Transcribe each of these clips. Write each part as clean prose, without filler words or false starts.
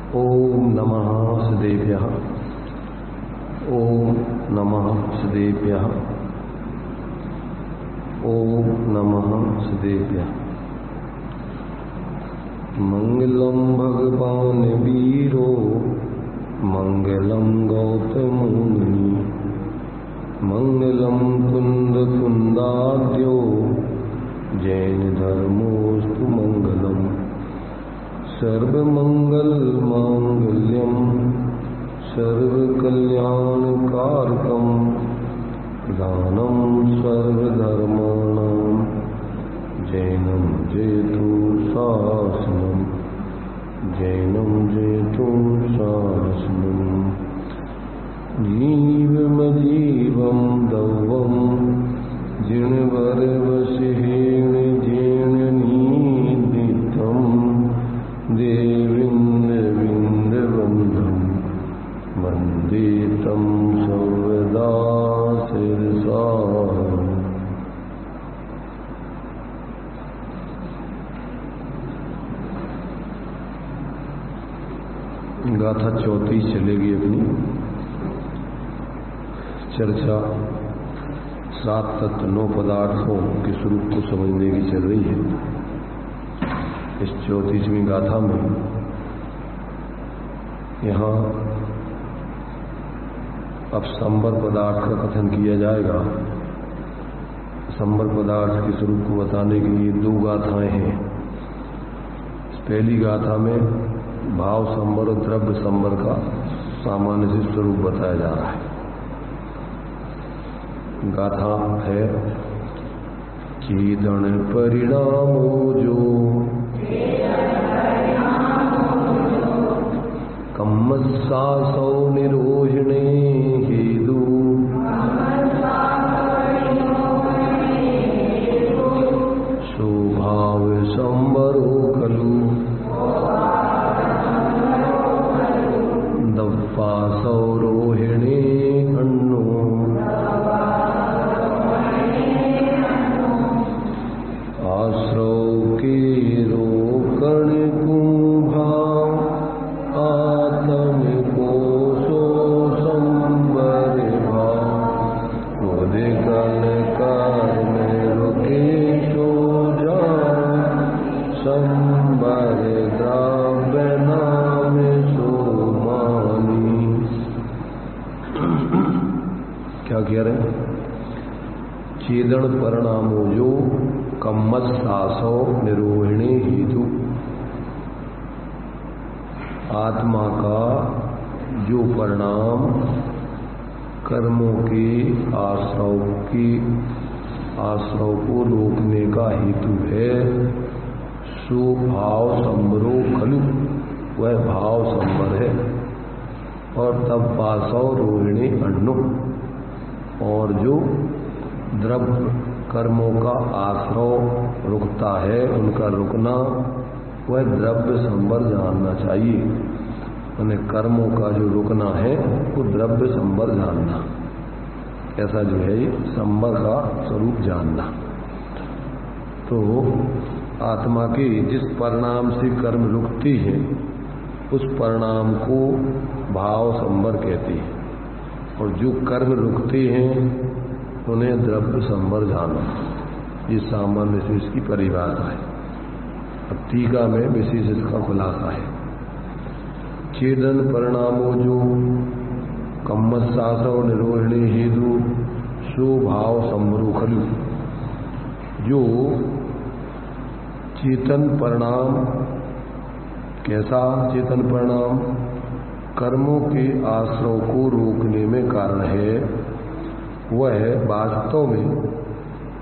ओम नमः सदेभ्यः। ओम नमः सदेभ्यः। ओम नमः सदेभ्यः। मंगलम भगवान वीरो मंगलम गौतम मुनि मंगलम कुंद कुंदाद्यो जैन धर्मोस्तु मंगलम सर्वमंगल मांगल्यम सर्वकल्याणकारकम प्रधानम सर्वधर्माणां जैनम जयतु शासनम जैनम जयतु शासनम जीवमजीवं दौवं जिणवरवशिहेण जीर्णनीदितं देवीन्द्रविन्दवन्दं वन्दे तं सर्वदा शिरसा। गाथा 34 चलेगी अपनी चर्चा। 7 तत्व 9 पदार्थों के स्वरूप को समझने की चल रही है। इस 34वीं गाथा में यहाँ अब संबर पदार्थ का कथन किया जाएगा। संबर पदार्थ के स्वरूप को बताने के लिए 2 गाथाएं हैं। पहली गाथा में भाव संबर और द्रव्य संबर का सामान्य से स्वरूप बताया जा रहा है। गाथा है चेदन परिणामो जो कम्मस्सासौ निरोहिणे हेतु स्वभाव संबरो खलु दप्पासौ रोहिणे अन्नो आश्रव के रोकण कुंभा आत्म कोशो संबर भाव उदिकन कर्म रुके सो जा संबर द्रव्य नाम सोमानी। क्या कह रहे हैं? चेदन परिणामो जो कम्मस्सासौ निरोहिणी हेतु, आत्मा का जो परिणाम कर्मों के आश्रव को रोकने का हेतु है, सो भाव संबरो खलु, वह भाव संबर है। और तब पासौ रोहिणी अन्नु, और जो द्रव्य कर्मों का आश्रव रुकता है, उनका रुकना, वह द्रव्य संबर जानना चाहिए। उन्हें कर्मों का जो रुकना है वो द्रव्य संबर जानना, ऐसा जो है संबर का स्वरूप जानना। तो आत्मा के जिस परिणाम से कर्म रुकती है उस परिणाम को भाव संबर कहते हैं, और जो कर्म रुकते हैं उन्हें द्रव्य संबर जाना। ये सामान्य से इसकी परिभाषा है। अब टीका में विशेष इसका खुलासा है। चेदन परिणामो जो कम्मस्सासौ निरोहिणी हेतु सो भाव संबरो खलु, जो चेतन परिणाम, कैसा चेतन परिणाम? कर्मों के आश्रव को रोकने में कारण है, वह वास्तव में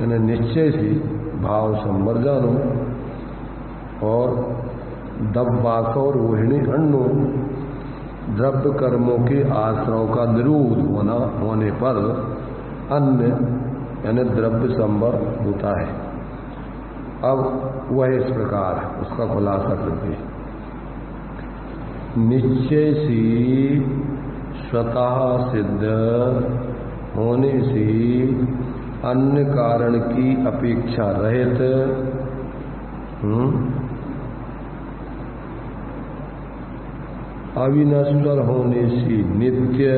यानी निश्चय से भाव संबर जानो। और दब्बासौ रोहिणी अन्नो, द्रव्य कर्मों के आश्रव का निरोध होने पर अन्न यानी द्रव्य संबर होता है। अब वह इस प्रकार उसका खुलासा करते हैं। निश्चय से स्वतः सिद्ध होने से अन्य कारण की अपेक्षा रहित अविनश्वर होने से नित्य,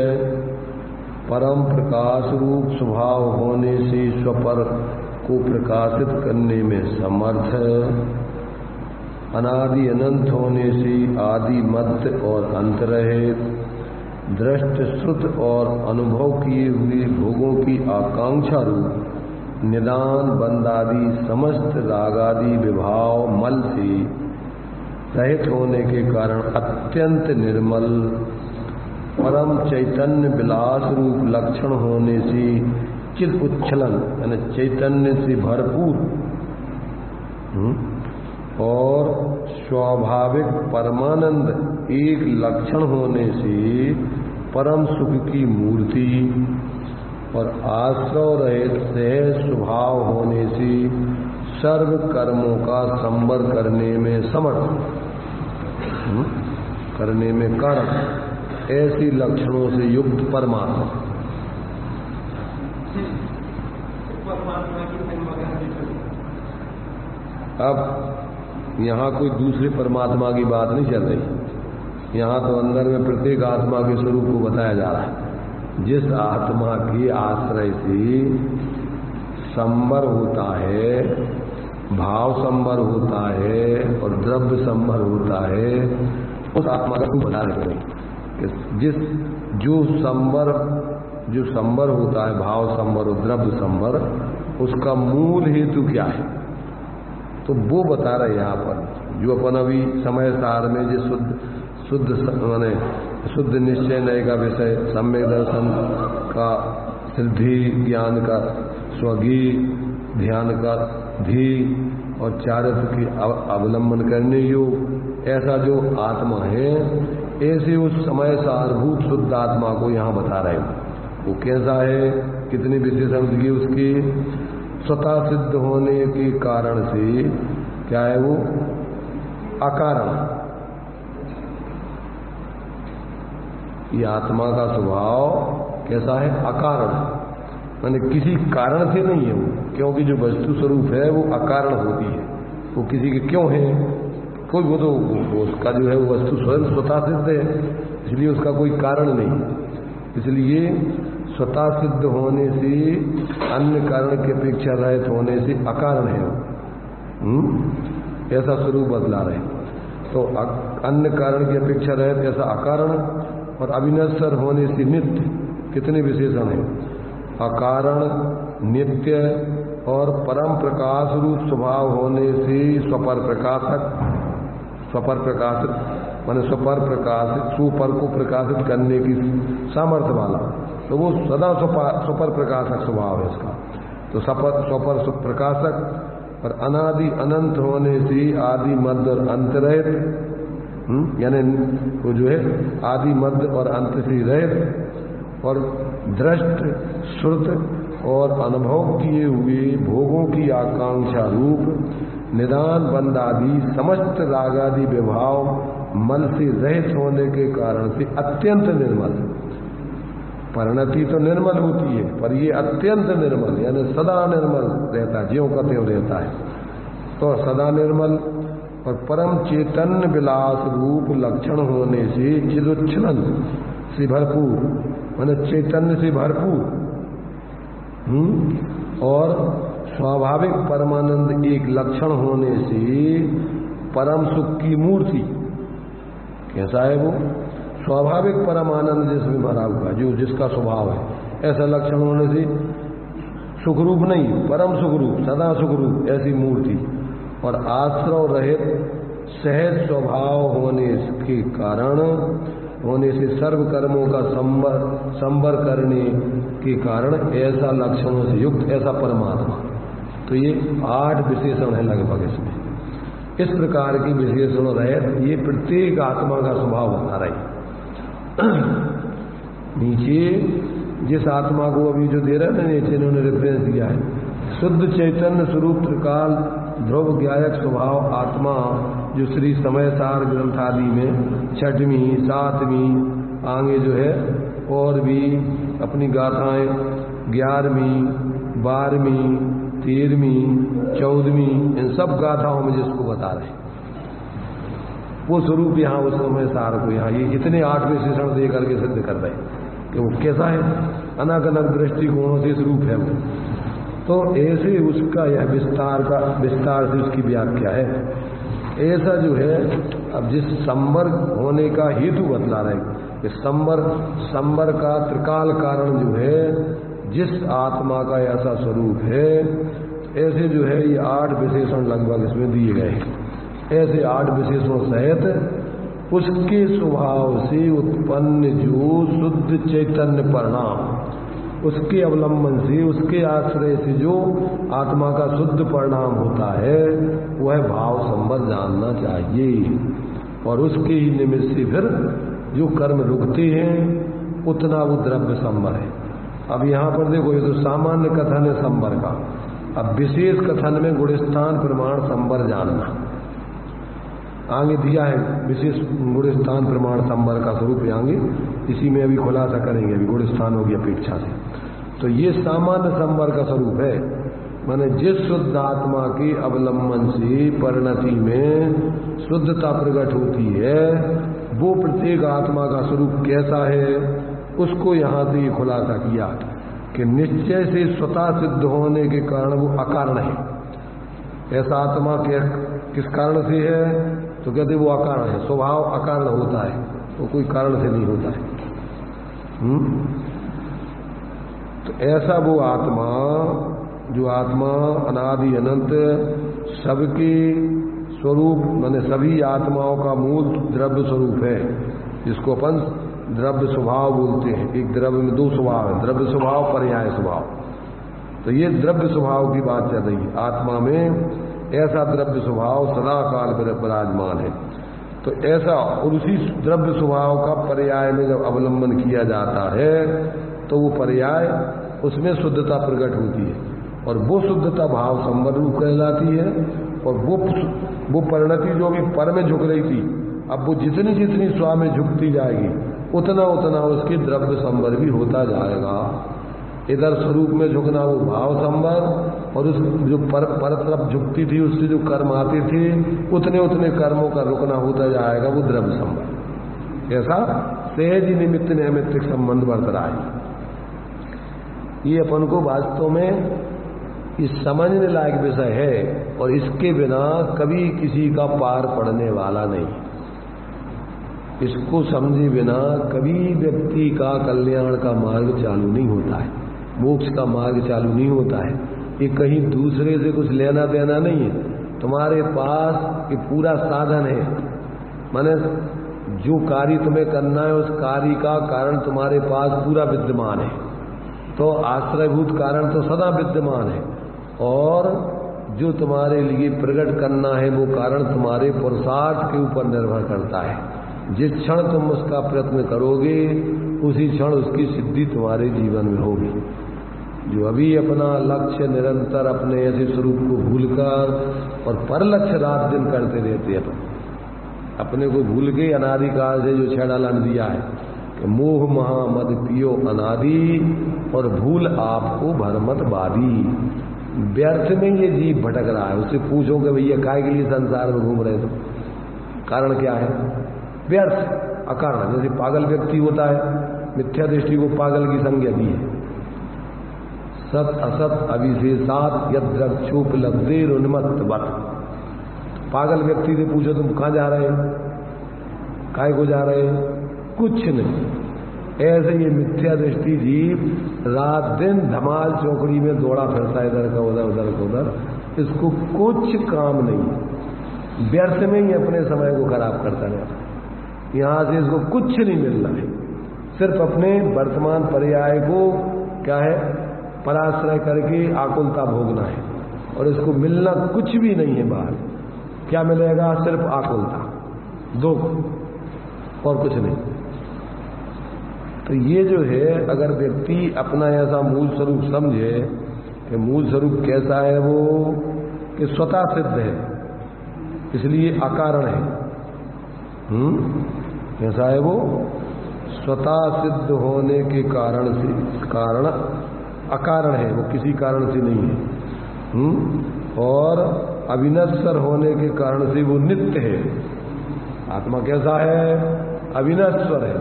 परम प्रकाश रूप स्वभाव होने से स्वपर को प्रकाशित करने में समर्थ, अनादि अनंत होने से आदि मध्य और अंत रहित, दृष्ट श्रुत और अनुभव किए हुए भोगों की आकांक्षा रूप निदान बंदादि समस्त रागादि विभाव मल से रहित होने के कारण अत्यंत निर्मल, परम चैतन्य विलास रूप लक्षण होने से चिद उच्छलन यानी चैतन्य से भरपूर और स्वाभाविक परमानंद एक लक्षण होने से परम सुख की मूर्ति और आश्रव रहित सहज स्वभाव होने से सर्व कर्मों का संवर करने में समर्थ करने में कारण, ऐसी लक्षणों से युक्त परमात्मा। अब यहाँ कोई दूसरे परमात्मा की बात नहीं चल रही, यहाँ तो अंदर में प्रत्येक आत्मा के स्वरूप को बताया जा रहा है। जिस आत्मा के आश्रय से संवर होता है, भाव संवर होता है और द्रव्य संवर होता है, उस आत्मा का कुछ बता रहे हैं। जिस जो संवर होता है, भाव संवर और द्रव्य संवर, उसका मूल हेतु क्या है, तो वो बता रहे यहाँ पर। जो अपन अभी समय सार में जो शुद्ध निश्चय नय का विषय, सम्यक दर्शन का, सिद्धि ज्ञान का, स्वगी ध्यान का धी और चारित्र की अवलंबन करने योग, ऐसा जो आत्मा है, ऐसे उस समय सारभूत शुद्ध आत्मा को यहाँ बता रहे हैं। वो कैसा है, कितनी विशेषण की उसकी स्वतः सिद्ध होने के कारण से क्या है, वो अकारण। ये आत्मा का स्वभाव कैसा है, अकारण, माने किसी कारण से नहीं है वो, क्योंकि जो वस्तु स्वरूप है वो अकारण होती है। वो किसी के क्यों है, कोई वो तो उसका जो है वो वस्तु स्वयं स्वतः सिद्ध है, इसलिए उसका कोई कारण नहीं। इसलिए स्वतः सिद्ध होने से, अन्य कारण की अपेक्षा रहित होने से अकारण है ऐसा स्वरूप बदला रहे। तो अन्य कारण की अपेक्षा रहित ऐसा अकारण, और अविनश्वर होने से नित्य, कितने विशेषण हैं, अकारण, नित्य और परम प्रकाश रूप स्वभाव होने से स्वपर प्रकाशक, स्वपर प्रकाशित माने स्वपर प्रकाशित, सुपर को प्रकाशित करने की सामर्थ्य वाला, तो वो सदा स्वपर प्रकाशक स्वभाव है इसका। तो स्वपर प्रकाशक और अनादि अनंत होने से आदि मध्य और अंत रहित, यानी वो जो है आदि मध्य और अंत से रहित और दृष्ट श्रुत और अनुभव किए हुए भोगों की आकांक्षा रूप निदान बंदादि समस्त रागादि विभाव मन से रहित होने के कारण से अत्यंत निर्मल। परिणति तो निर्मल होती है, पर ये अत्यंत निर्मल यानी सदा निर्मल रहता है, ज्यों का त्यों रहता है। तो सदा निर्मल और परम चैतन्य विलास रूप लक्षण होने से चिदुच्छलन से भरपूर, माने चैतन्य से भरपूर, और स्वाभाविक परमानंद एक लक्षण होने से परम सुख की मूर्ति। कैसा है वो, स्वाभाविक परमानंद जिसमें भरा हुआ, जो जिसका स्वभाव है, ऐसा लक्षण होने से सुखरूप नहीं, परम सुखरूप, सदा सुखरूप ऐसी मूर्ति, और आश्रव रहित सहज स्वभाव होने के कारण होने से सर्व कर्मों का संवर करने के कारण ऐसा लक्षणों से युक्त ऐसा परमात्मा। तो ये 8 विशेषण है लगभग इसमें। इस प्रकार की विशेषण रहित ये प्रत्येक आत्मा का स्वभाव बता रही। नीचे जिस आत्मा को अभी जो दे रहे हैं नीचे इन्होंने रेफरेंस दिया है, शुद्ध चैतन्य स्वरूप त्रिकाल ध्रुव ज्ञायक स्वभाव आत्मा, जो श्री समय सार ग्रंथ आदि में 6वीं 7वीं आगे जो है और भी अपनी गाथाएं 11वीं 12वीं 13वीं 14वीं इन सब गाथाओं में जिसको बता रहे, वो स्वरूप यहाँ उस समय सार को यहाँ ये इतने 8 विशेषण दे करके सिद्ध कर रहे हैं कि वो कैसा है, अलग अलग दृष्टिकोणों से स्वरूप है वो। तो ऐसे उसका यह विस्तार से उसकी व्याख्या है। ऐसा जो है अब जिस संवर्ग होने का हेतु बतला रहे कि संवर का त्रिकाल कारण जो है जिस आत्मा का ऐसा स्वरूप है, ऐसे जो है ये 8 विशेषण लगभग इसमें दिए गए हैं। ऐसे 8 विशेषणों सहित उसके स्वभाव से उत्पन्न जो शुद्ध चैतन्य परिणाम, उसके अवलंबन से उसके आश्रय से जो आत्मा का शुद्ध परिणाम होता है वह भाव संवर जानना चाहिए। और उसके ही निमित्त से फिर जो कर्म रुकते हैं उतना वो द्रव्य संवर है। अब यहाँ पर देखो ये तो सामान्य कथन है संवर का, अब विशेष कथन में गुणस्थान प्रमाण संवर जानना आगे दिया है। विशेष गुणस्थान प्रमाण संवर का स्वरूप आगे इसी में अभी खुलासा करेंगे, अभी गुणस्थानों की अपेक्षा से। तो ये सामान्य संवर का स्वरूप है, माने जिस शुद्ध आत्मा के अवलंबन से परिणति में शुद्धता प्रकट होती है वो प्रत्येक आत्मा का स्वरूप कैसा है, उसको यहाँ से ये खुलासा किया कि निश्चय से स्वतः सिद्ध होने के कारण वो अकारण है। ऐसा आत्मा के किस कारण से है तो कहते वो अकारण है, स्वभाव अकारण होता है, वो कोई कारण से नहीं होता है। तो ऐसा वो आत्मा जो आत्मा अनादि अनंत सबके स्वरूप माने सभी आत्माओं का मूल द्रव्य स्वरूप है, जिसको अपन द्रव्य स्वभाव बोलते हैं। एक द्रव्य में 2 स्वभाव है, द्रव्य स्वभाव पर्याय स्वभाव। तो ये द्रव्य स्वभाव की बात चल रही है। आत्मा में ऐसा द्रव्य स्वभाव सदा काल विराजमान है। तो ऐसा और उसी द्रव्य स्वभाव का पर्याय में जब अवलंबन किया जाता है तो वो पर्याय उसमें शुद्धता प्रकट होती है और वो शुद्धता भाव संवर रूप कहलाती है। और वो परिणति जो भी पर में झुक रही थी, अब वो जितनी जितनी स्वा में झुकती जाएगी उतना उतना उसके द्रव्य संवर भी होता जाएगा। इधर स्वरूप में झुकना वो भाव संवर, और उस जो पर तरफ झुकती थी उससे जो कर्म आते थे उतने उतने कर्मों का रुकना होता जाएगा वो द्रव्य संवर। ऐसा सहज ही निमित्त नैमित्तिक संबंध बढ़ रहा है। ये अपन को वास्तव में इस समझने लायक विषय है और इसके बिना कभी किसी का पार पड़ने वाला नहीं। इसको समझे बिना कभी व्यक्ति का कल्याण का मार्ग चालू नहीं होता है, मोक्ष का मार्ग चालू नहीं होता है। ये कहीं दूसरे से कुछ लेना देना नहीं है, तुम्हारे पास ये पूरा साधन है। माने जो कार्य तुम्हें करना है उस कार्य का कारण तुम्हारे पास पूरा विद्यमान है, तो आश्रयभूत कारण तो सदा विद्यमान है। और जो तुम्हारे लिए प्रकट करना है वो कारण तुम्हारे पुरुषार्थ के ऊपर निर्भर करता है। जिस क्षण तुम उसका प्रयत्न करोगे उसी क्षण उसकी सिद्धि तुम्हारे जीवन में होगी। जो अभी अपना लक्ष्य निरंतर अपने ऐसे स्वरूप को भूलकर और पर लक्ष्य रात दिन करते रहते हैं, अपने को भूल के अनादिकाल से जो छेड़ालन दिया है कि मोह महा मद पियो अनादि और भूल आपको भरमत बादी। व्यर्थ में ये जीव भटक रहा है। उससे पूछो कि भैया काय के लिए संसार में घूम रहे, तो कारण क्या है? व्यर्थ अकारण। जैसे पागल व्यक्ति होता है, मिथ्या दृष्टि को पागल की संज्ञा दी है। सत असत अविशेषात यद्रक्षोपलब्धेर उन्मत्तवत्। पागल व्यक्ति से पूछो तुम कहाँ जा रहे हो, काय को जा रहे हो? कुछ नहीं। ऐसे ये मिथ्या दृष्टि जीव रात दिन धमाल चौकड़ी में दौड़ा फिरता, इधर का उधर उधर का उधर, इसको कुछ काम नहीं, व्यर्थ में ही अपने समय को खराब करता रहता। यहाँ से इसको कुछ नहीं मिलना है, सिर्फ अपने वर्तमान पर्याय को क्या है पराश्रय करके आकुलता भोगना है। और इसको मिलना कुछ भी नहीं है बाहर। क्या मिलेगा? सिर्फ आकुलता, दुख और कुछ नहीं। तो ये जो है अगर व्यक्ति अपना ऐसा मूल स्वरूप समझे कि मूल स्वरूप कैसा है वो कि स्वतः सिद्ध है, इसलिए अकारण है। कैसा है वो? स्वतः सिद्ध होने के कारण से, कारण अकारण है, वो किसी कारण से नहीं है। और अविनश्वर होने के कारण से वो नित्य है। आत्मा कैसा है? अविनश्वर है,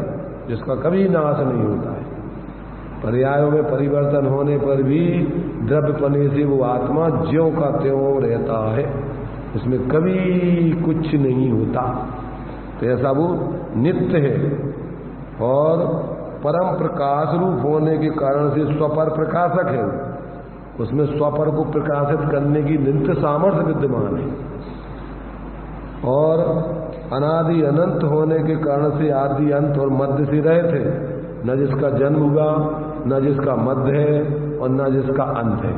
जिसका कभी नाश नहीं होता है। पर्यायों में परिवर्तन होने पर भी द्रव्यपने से वो आत्मा ज्यों का त्यों रहता है, उसमें कभी कुछ नहीं होता। तो ऐसा वो नित्य है और परम प्रकाश रूप होने के कारण से स्वपर प्रकाशक है। उसमें स्वपर को प्रकाशित करने की नित्य सामर्थ्य विद्यमान है और अनादि अनंत होने के कारण से आदि अंत और मध्य से रहित है, न जिसका जन्म हुआ, न जिसका मध्य है और न जिसका अंत है।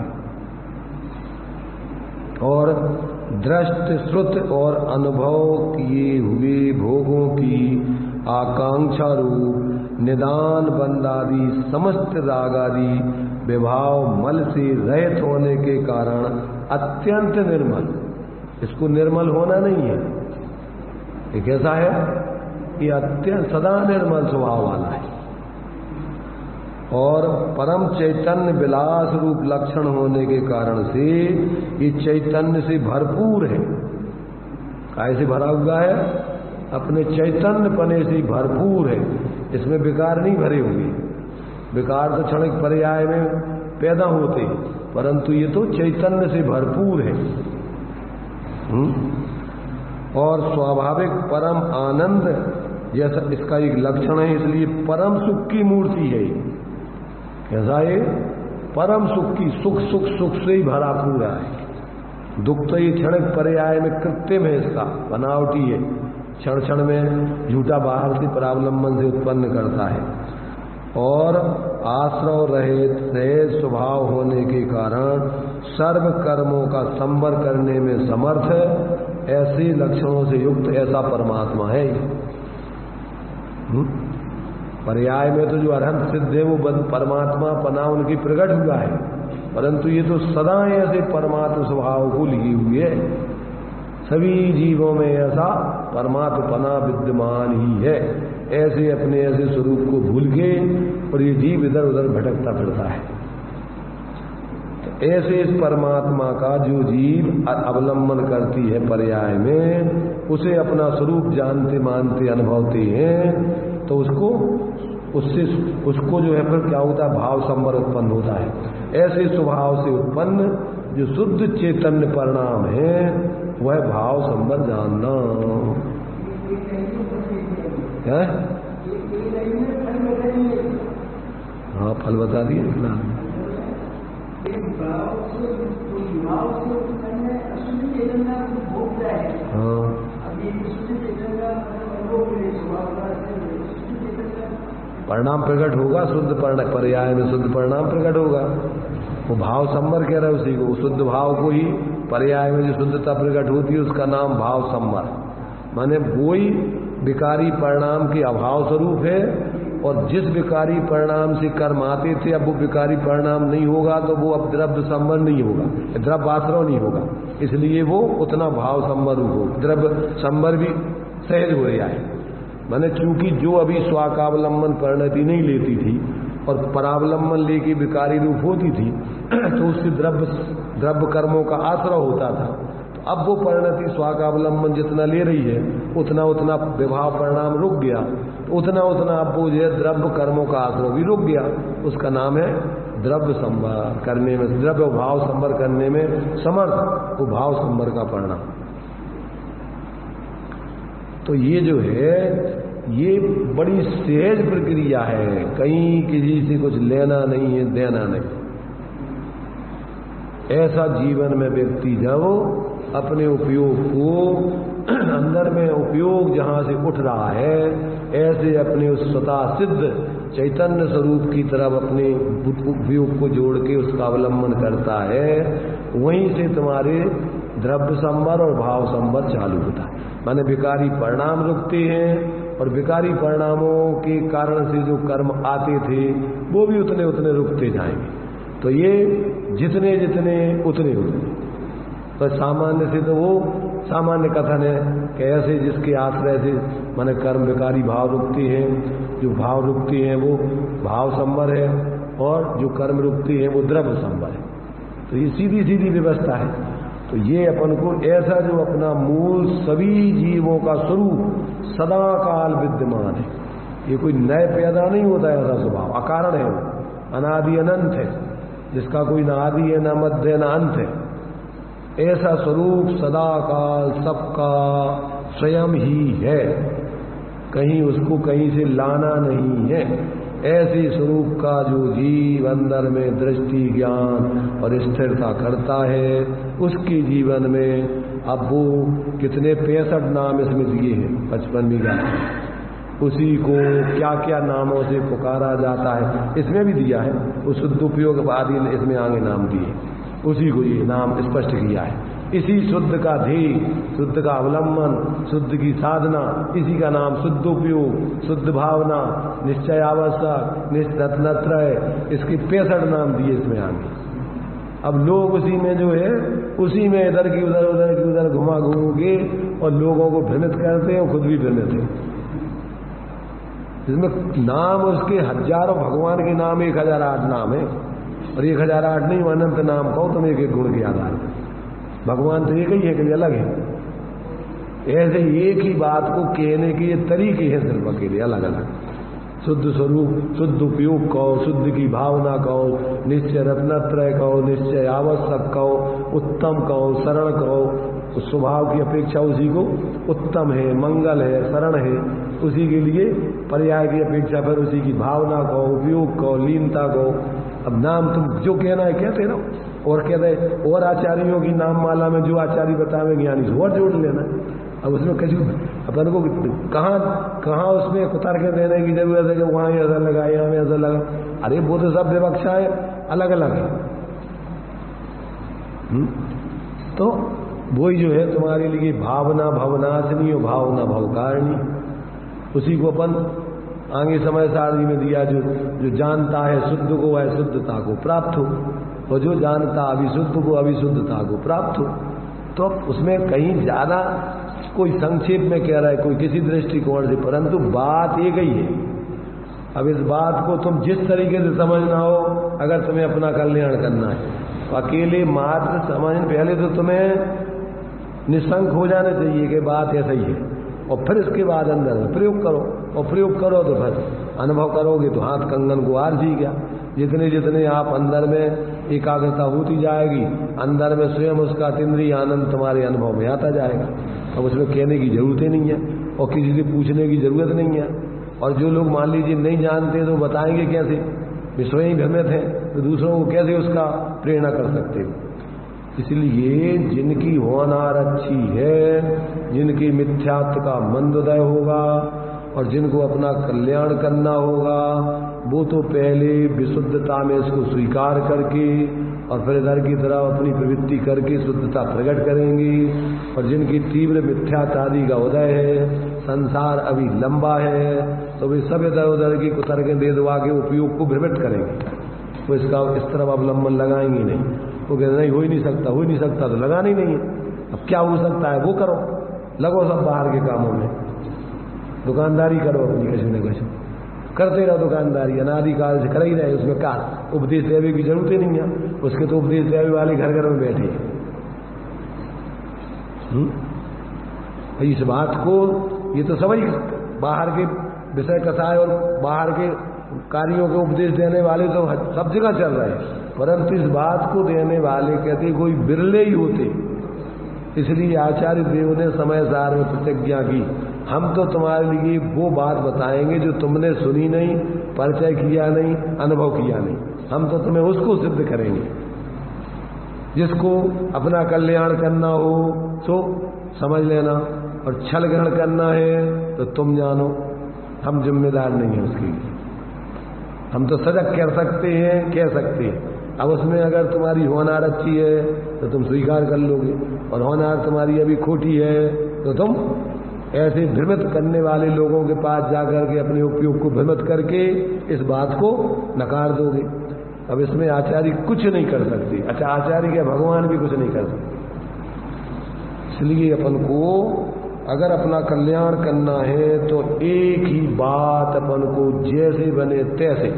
और दृष्ट श्रुत और अनुभव किए हुए भोगों की आकांक्षा रूप निदान बंदादि समस्त रागादि विभाव मल से रहित होने के कारण अत्यंत निर्मल। इसको निर्मल होना नहीं है, ये कैसा है? ये अत्यंत सदा निर्मल स्वभाव वाला है और परम चैतन्य विलास रूप लक्षण होने के कारण से ये चैतन्य से भरपूर है। कैसे भरा हुआ है? अपने चैतन्य पने से भरपूर है। इसमें विकार नहीं भरे हुए। विकार तो क्षणिक पर्याय में पैदा होते, परंतु ये तो चैतन्य से भरपूर है। और स्वाभाविक परम आनंद जैसा इसका एक लक्षण है, इसलिए परम सुख की मूर्ति है। कैसा है? परम सुख की, सुख सुख सुख से ही भरा पूरा है। दुख तो ये क्षणिक पर्याय में कृत्रिम है, इसका बनावटी है, क्षण क्षण में झूठा बाहर से परावलंबन से उत्पन्न करता है। और आश्रव रहित स्वभाव होने के कारण सर्व कर्मों का संवर करने में समर्थ है। ऐसे लक्षणों से युक्त ऐसा परमात्मा है। पर्याय में तो जो अरहंत सिद्ध है वो परमात्मा पना उनकी प्रकट हुआ है, परंतु ये तो सदा ऐसे परमात्मा स्वभाव को लिए हुए है। सभी जीवों में ऐसा परमात्मा पना विद्यमान ही है। ऐसे अपने ऐसे स्वरूप को भूल के और ये जीव इधर उधर भटकता फिरता है। तो ऐसे इस परमात्मा का जो जीव अवलंबन करती है पर्याय में, उसे अपना स्वरूप जानते मानते अनुभवते हैं, तो उसको जो है फिर क्या होता है? भाव संवर उत्पन्न होता है। ऐसे स्वभाव से उत्पन्न जो शुद्ध चैतन्य परिणाम है वह भाव संवर जानना है। हाँ, फल बता दिए ना। हाँ, परिणाम प्रकट होगा, शुद्ध पर्याय में शुद्ध परिणाम प्रकट होगा। वो भाव संवर कह रहा है उसी को, शुद्ध भाव को ही पर्याय में जो शुद्धता प्रकट होती है उसका नाम भाव संवर। माने वही विकारी परिणाम के अभाव स्वरूप है, और जिस विकारी परिणाम से कर्म आते थे अब वो विकारी परिणाम नहीं होगा, तो वो अब द्रव्य संवर नहीं होगा, द्रव्य आश्रव नहीं होगा, इसलिए वो उतना भाव संवर होगा। द्रव्य संवर भी सहज हो गया है। माने चूंकि जो अभी स्वाकावलंबन परिणति नहीं लेती थी और परावलंबन लेके विकारी रूप होती थी, तो उससे द्रव्य कर्मों का आश्रय होता था। तो अब वो परिणति स्वाकावलंबन जितना ले रही है उतना उतना विभाव परिणाम रुक गया, तो उतना उतना अब वो जो है द्रव्य कर्मों का आश्रय भी रुक गया। उसका नाम है द्रव्य संवर करने में, द्रव्य भाव संवर करने में समर्थ, वो भाव संवर का परिणाम। तो ये जो है ये बड़ी सहज प्रक्रिया है, कहीं किसी से कुछ लेना नहीं है, देना नहीं। ऐसा जीवन में व्यक्ति जब अपने उपयोग को अंदर में उपयोग जहां से उठ रहा है, ऐसे अपने उस स्वतः सिद्ध चैतन्य स्वरूप की तरफ अपने उपयोग को जोड़ के उसका अवलंबन करता है, वहीं से तुम्हारे द्रव्य संवर और भाव संवर चालू होता है। माने विकारी परिणाम रुकते हैं, और विकारी परिणामों के कारण से जो कर्म आते थे वो भी उतने उतने रुकते जाएंगे। तो ये जितने जितने उतने उतने, तो सामान्य से तो वो सामान्य कथन है कि ऐसे जिसके आश्रय से माने कर्म विकारी भाव रुकते हैं, जो भाव रुकते हैं वो भाव संवर है, और जो कर्म रुकते हैं वो द्रव्य संवर है। तो ये सीधी सीधी व्यवस्था है। तो ये अपन को ऐसा जो अपना मूल सभी जीवों का स्वरूप सदा काल विद्यमान है। ये कोई नए पैदा नहीं होता है, ऐसा स्वभाव अकारण है, वो अनादि अनंत है, जिसका कोई ना आदि है, ना मध्य है, ना अंत है। ऐसा स्वरूप सदा काल सबका स्वयं ही है, कहीं उसको कहीं से लाना नहीं है। ऐसे स्वरूप का जो जीव अंदर में दृष्टि ज्ञान और स्थिरता करता है, उसके जीवन में अब वो कितने 65 नाम इसमें दिए हैं 55वीं गाथा, उसी को क्या क्या नामों से पुकारा जाता है इसमें भी दिया है। वो शुद्ध उपयोग आदि इसमें आगे नाम दिए, उसी को ये नाम स्पष्ट किया है। इसी शुद्ध का ध्येय, शुद्ध का अवलंबन, शुद्ध की साधना, इसी का नाम शुद्ध उपयोग, शुद्ध भावना, निश्चय आवश्यक, निश्चयत्रय, इसके 65 नाम दिए इसमें आगे। अब लोग उसी में जो है, उसी में इधर की उधर, उधर की उधर घुमा घूम के और लोगों को भ्रमित करते हैं और खुद भी भ्रमित है। इसमें नाम उसके हजारों, भगवान के नाम 1008 नाम है, और 1008 नहीं, अनंत नाम कहो तुम एक एक गुण के आधार पर। भगवान तो एक ही है, कभी अलग है। ऐसे एक ही बात को कहने के तरीके हैं सिर्फ अकेले अलग अलग। शुद्ध स्वरूप, शुद्ध उपयोग कहो, शुद्ध की भावना कहो, निश्चय रत्नत्रय कहो, निश्चय आवश्यक कहो, उत्तम कहो, शरण कहो, उस स्वभाव की अपेक्षा उसी को उत्तम है, मंगल है, शरण है, उसी के लिए पर्याय की अपेक्षा फिर उसी की भावना कहो, उपयोग कहो, लीनता कहो। अब नाम तुम जो कहना है कहते रहो, और कहते और आचार्यों की नाम माला में जो आचार्य बतावे ज्ञानी से और जोड़ लेना। अब उसमें कहीं अपन को कहाँ उसमें कुतर के देने की जरूरत है कि वहाँ ऐसा लगा, यहाँ ऐसा लगा। अरे वो तो सब विवक्षाएं अलग अलग है। तो वही जो है तुम्हारे लिए भावना भवनाशनी और भावना भवकारिणी, उसी को अपन आगे समय सारणी में दिया। जो जानता है शुद्ध को वह शुद्धता को प्राप्त हो, और जो जानता अविशुद्ध को अविशुद्धता को प्राप्त हो। तो उसमें कहीं ज्यादा कोई संक्षेप में कह रहा है, कोई किसी दृष्टिकोण से, परंतु बात एक ही है। अब इस बात को तुम जिस तरीके से समझना हो, अगर तुम्हें अपना कल्याण करना है तो अकेले मात्र समझ, पहले तो तुम्हें निशंक हो जाना चाहिए कि बात ऐसा ही है, और फिर इसके बाद अंदर में प्रयोग करो, और प्रयोग करो तो फिर अनुभव करोगे तो हाथ कंगन को हार जी गया। जितने जितने आप अंदर में एकाग्रता होती जाएगी, अंदर में स्वयं उसका इंद्रिय आनंद तुम्हारे अनुभव में आता जाएगा। अब उसमें कहने की जरूरत ही नहीं है, और किसी से पूछने की जरूरत नहीं है। और जो लोग मान लीजिए नहीं जानते तो बताएंगे कैसे, वे स्वयं भ्रमित हैं, तो दूसरों को कैसे उसका प्रेरणा कर सकते हो। इसलिए जिनकी होनार अच्छी है, जिनकी मिथ्यात्व का मंदोदय होगा और जिनको अपना कल्याण करना होगा, वो तो पहले विशुद्धता में इसको स्वीकार करके और फिर इधर की तरफ अपनी प्रवृत्ति करके शुद्धता प्रकट करेंगे। और जिनकी तीव्र मिथ्यात्व आदि का उदय है, संसार अभी लंबा है, तो वे सब इधर उधर की कुतर्कें दे दवा के उपयोग को भ्रमित करेंगे। वो इसका इस तरफ अवलंबन लगाएंगे नहीं। वो कहते नहीं, हो ही नहीं सकता, हो ही नहीं सकता, तो लगाना ही नहीं है। अब क्या हो सकता है वो करो, लगो सब बाहर के कामों में, दुकानदारी करो अपनी, कैसे न कैसे करते रहो दुकानदारी, अनादिकाल से कर ही रहे। उसमें क्या उपदेश देवे की जरूरत ही नहीं है, उसके तो उपदेश देवे वाले घर घर में बैठे हैं। इस बात को ये तो सभी बाहर के विषय कथाएं और बाहर के कार्यों के उपदेश देने वाले तो सब जगह चल रहे हैं, परंतु इस बात को देने वाले कहते कोई बिरले ही होते। इसलिए आचार्य देव ने समय सार में प्रतिज्ञा की, हम तो तुम्हारे लिए वो बात बताएंगे जो तुमने सुनी नहीं, परिचय किया नहीं, अनुभव किया नहीं। हम तो तुम्हें उसको सिद्ध करेंगे। जिसको अपना कल्याण करना हो तो समझ लेना, और छल ग्रहण करना है तो तुम जानो, हम जिम्मेदार नहीं है उसके लिए। हम तो सजग कर सकते हैं, कह सकते हैं। अब उसमें अगर तुम्हारी होनार अच्छी है तो तुम स्वीकार कर लोगे, और होनार तुम्हारी अभी खोटी है तो तुम ऐसे भ्रमित करने वाले लोगों के पास जाकर के अपने उपयोग को भ्रमित करके इस बात को नकार दोगे। अब इसमें आचार्य कुछ नहीं कर सकते। अच्छा, आचार्य क्या, भगवान भी कुछ नहीं कर सकते। इसलिए अपन को अगर अपना कल्याण करना है तो एक ही बात अपन को जैसे बने तैसे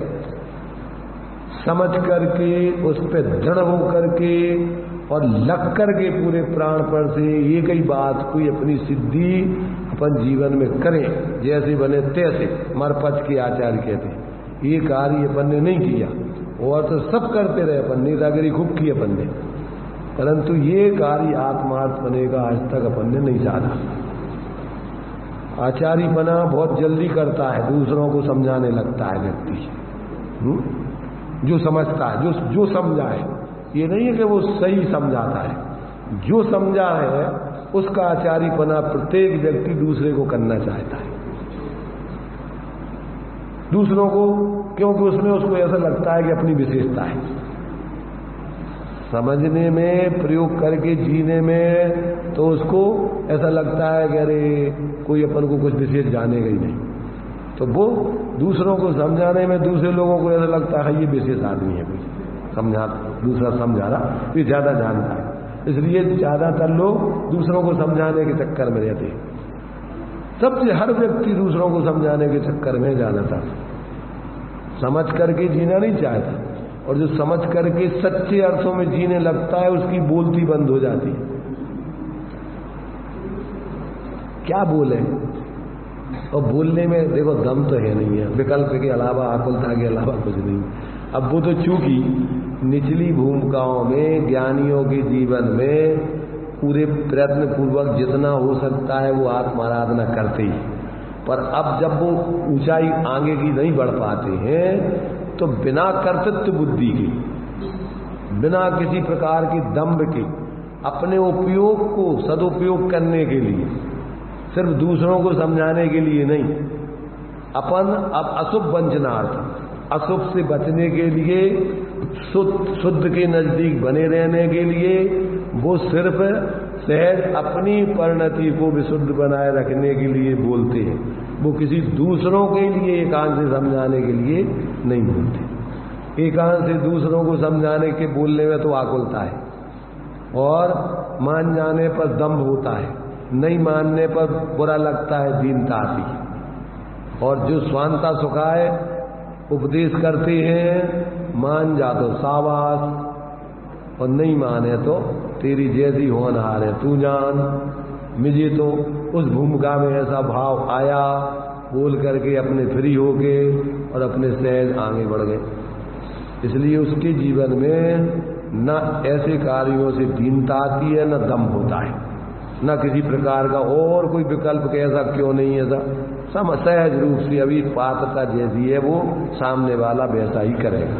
समझ करके, उस पर दृढ़ हो करके और लग करके पूरे प्राण पर से एक ही बात कोई अपनी सिद्धि अपन जीवन में करें, जैसे बने तैसे, मरपच के आचार्य कहते हैं। ये कार्य अपन ने नहीं किया, और तो सब करते रहे, अपन नेतागिरी खूब की अपन ने, परंतु ये कार्य आत्मार्थ बनेगा आज तक अपन ने नहीं जाना। आचार्य बना बहुत जल्दी करता है, दूसरों को समझाने लगता है व्यक्ति, जो समझता है, जो समझा है। ये नहीं है कि वो सही समझाता है, जो समझा है उसका आचार्यपना प्रत्येक व्यक्ति दूसरे को करना चाहता है, दूसरों को, क्योंकि उसमें उसको ऐसा लगता है कि अपनी विशेषता है। समझने में, प्रयोग करके जीने में तो उसको ऐसा लगता है कि अरे कोई अपन को कुछ विशेष जानेगा ही नहीं, तो वो दूसरों को समझाने में दूसरे लोगों को ऐसा लगता है ये विशेष आदमी है, कोई समझा, दूसरा समझा रहा, ये ज्यादा जानता है। इसलिए ज्यादातर लोग दूसरों को समझाने के चक्कर में रहते हैं। सबसे हर व्यक्ति दूसरों को समझाने के चक्कर में जाना चाहता, समझ करके जीना नहीं चाहता, और जो समझ करके सच्चे अर्थों में जीने लगता है उसकी बोलती बंद हो जाती है। क्या बोले, और बोलने में देखो दम तो है नहीं है, विकल्प के अलावा, आकुलता के अलावा कुछ नहीं। अब वो तो चूंकि निचली भूमिकाओं में ज्ञानियों के जीवन में पूरे प्रयत्न पूर्वक जितना हो सकता है वो आत्माराधना करते ही, पर अब जब वो ऊंचाई आगे की नहीं बढ़ पाते हैं तो बिना कर्तृत्व बुद्धि के, बिना किसी प्रकार के दंभ के, अपने उपयोग को सदुपयोग करने के लिए, सिर्फ दूसरों को समझाने के लिए नहीं, अपन अब अशुभ वंचनार्थ, अशुभ से बचने के लिए, शुद्ध के नजदीक बने रहने के लिए, वो सिर्फ सहज अपनी परिणति को विशुद्ध बनाए रखने के लिए बोलते हैं। वो किसी दूसरों के लिए एकांत से समझाने के लिए नहीं बोलते। एकांत से दूसरों को समझाने के बोलने में तो आकुलता है, और मान जाने पर दंभ होता है, नहीं मानने पर बुरा लगता है, दीनता आती है। और जो स्वांता सुखाए उपदेश करते हैं, मान जा तो शाबाश, और नहीं माने तो तेरी जैसी होनहार है तू जान। मुझे तो उस भूमिका में ऐसा भाव आया, बोल करके अपने फ्री हो गए और अपने सहज आगे बढ़ गए। इसलिए उसके जीवन में न ऐसे कार्यों से दीनता आती है, न दम होता है, न किसी प्रकार का और कोई विकल्प के ऐसा क्यों नहीं, ऐसा सब सहज रूप से अभी पात्रता जैसी है वो सामने वाला वैसा ही करेगा।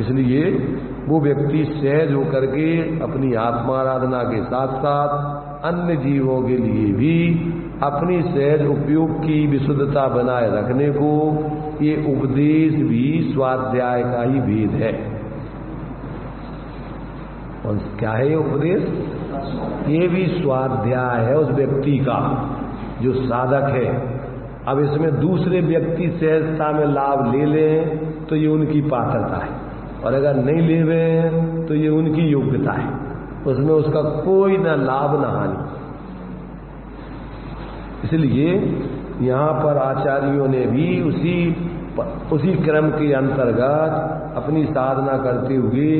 इसलिए वो व्यक्ति सहज होकर के अपनी आत्माराधना के साथ साथ अन्य जीवों के लिए भी अपनी सहज उपयोग की विशुद्धता बनाए रखने को, ये उपदेश भी स्वाध्याय का ही भेद है। और क्या है ये उपदेश? ये भी स्वाध्याय है उस व्यक्ति का जो साधक है। अब इसमें दूसरे व्यक्ति सहजता में लाभ ले लें तो ये उनकी पात्रता है, और अगर नहीं ले रहे तो ये उनकी योग्यता है, उसमें उसका कोई ना लाभ ना हानि। इसलिए यहाँ पर आचार्यों ने भी उसी क्रम के अंतर्गत अपनी साधना करते हुए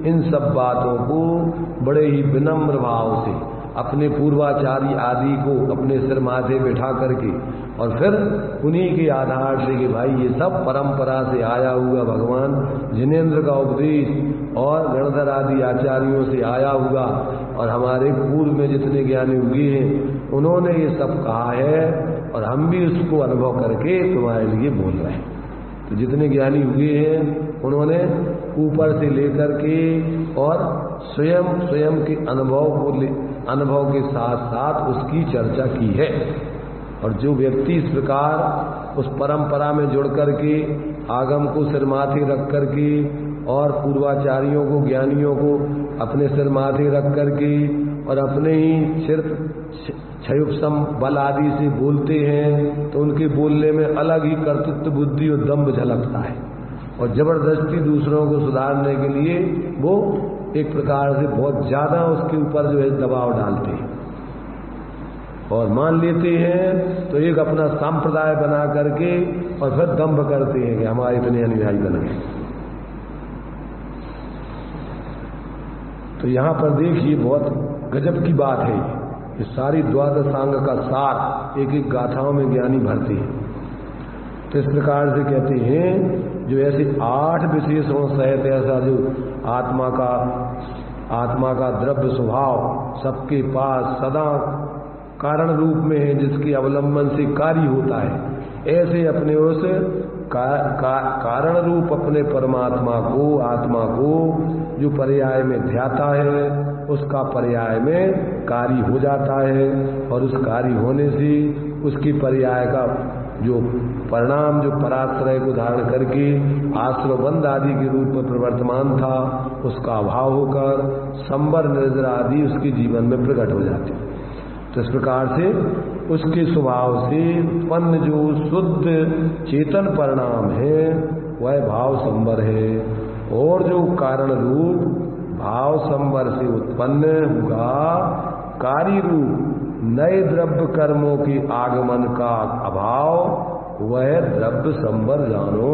इन सब बातों को बड़े ही विनम्र भाव से अपने पूर्वाचार्य आदि को अपने सिर माथे बैठा करके, और फिर उन्हीं के आधार से कि भाई ये सब परंपरा से आया हुआ भगवान जिनेन्द्र का उपदेश और गणधर आदि आचार्यों से आया हुआ, और हमारे पूर्व में जितने ज्ञानी हुए हैं उन्होंने ये सब कहा है, और हम भी उसको अनुभव करके तुम्हारे लिए बोल रहे हैं। तो जितने ज्ञानी हुए हैं उन्होंने ऊपर से लेकर के और स्वयं के अनुभव के साथ साथ उसकी चर्चा की है। और जो व्यक्ति इस प्रकार उस परंपरा में जुड़ करके आगम को सिर माथे रख करके और पूर्वाचार्यों को, ज्ञानियों को अपने सिर माथे रख करके और अपने ही सिर्फ क्षयुपसम बल आदि से बोलते हैं, तो उनके बोलने में अलग ही कर्तृत्व बुद्धि और दंभ झलकता है, और जबरदस्ती दूसरों को सुधारने के लिए वो एक प्रकार से बहुत ज्यादा उसके ऊपर जो है दबाव डालते हैं और मान लेते हैं, तो एक अपना संप्रदाय बना करके और फिर दंभ करते हैं कि हमारे इतने अनुयायी बन गए। तो यहां पर देखिए बहुत गजब की बात है ये सारी द्वादशांग का सार एक एक गाथाओं में ज्ञानी भरती है। तो इस प्रकार से कहते हैं जो ऐसे 8 विशेषों सहित ऐसा जो आत्मा का द्रव्य स्वभाव सबके पास सदा कारण रूप में है, जिसके अवलंबन से कार्य होता है, ऐसे अपने उस कारण रूप अपने परमात्मा को, आत्मा को जो पर्याय में ध्याता है, उसका पर्याय में कार्य हो जाता है। और उस कार्य होने से उसकी पर्याय का जो परिणाम, जो पराश्रय को धारण करके आश्रवबंध आदि के रूप में प्रवर्तमान था, उसका अभाव होकर संबर निर्जरा आदि उसके जीवन में प्रकट हो जाते। तो इस प्रकार से उसके स्वभाव से उत्पन्न जो शुद्ध चेतन परिणाम है वह भाव संबर है। और जो कारण रूप भाव संबर से उत्पन्न हुआ कार्य रूप नए द्रव्य कर्मों के आगमन का अभाव, वह द्रव्य संबर जानो।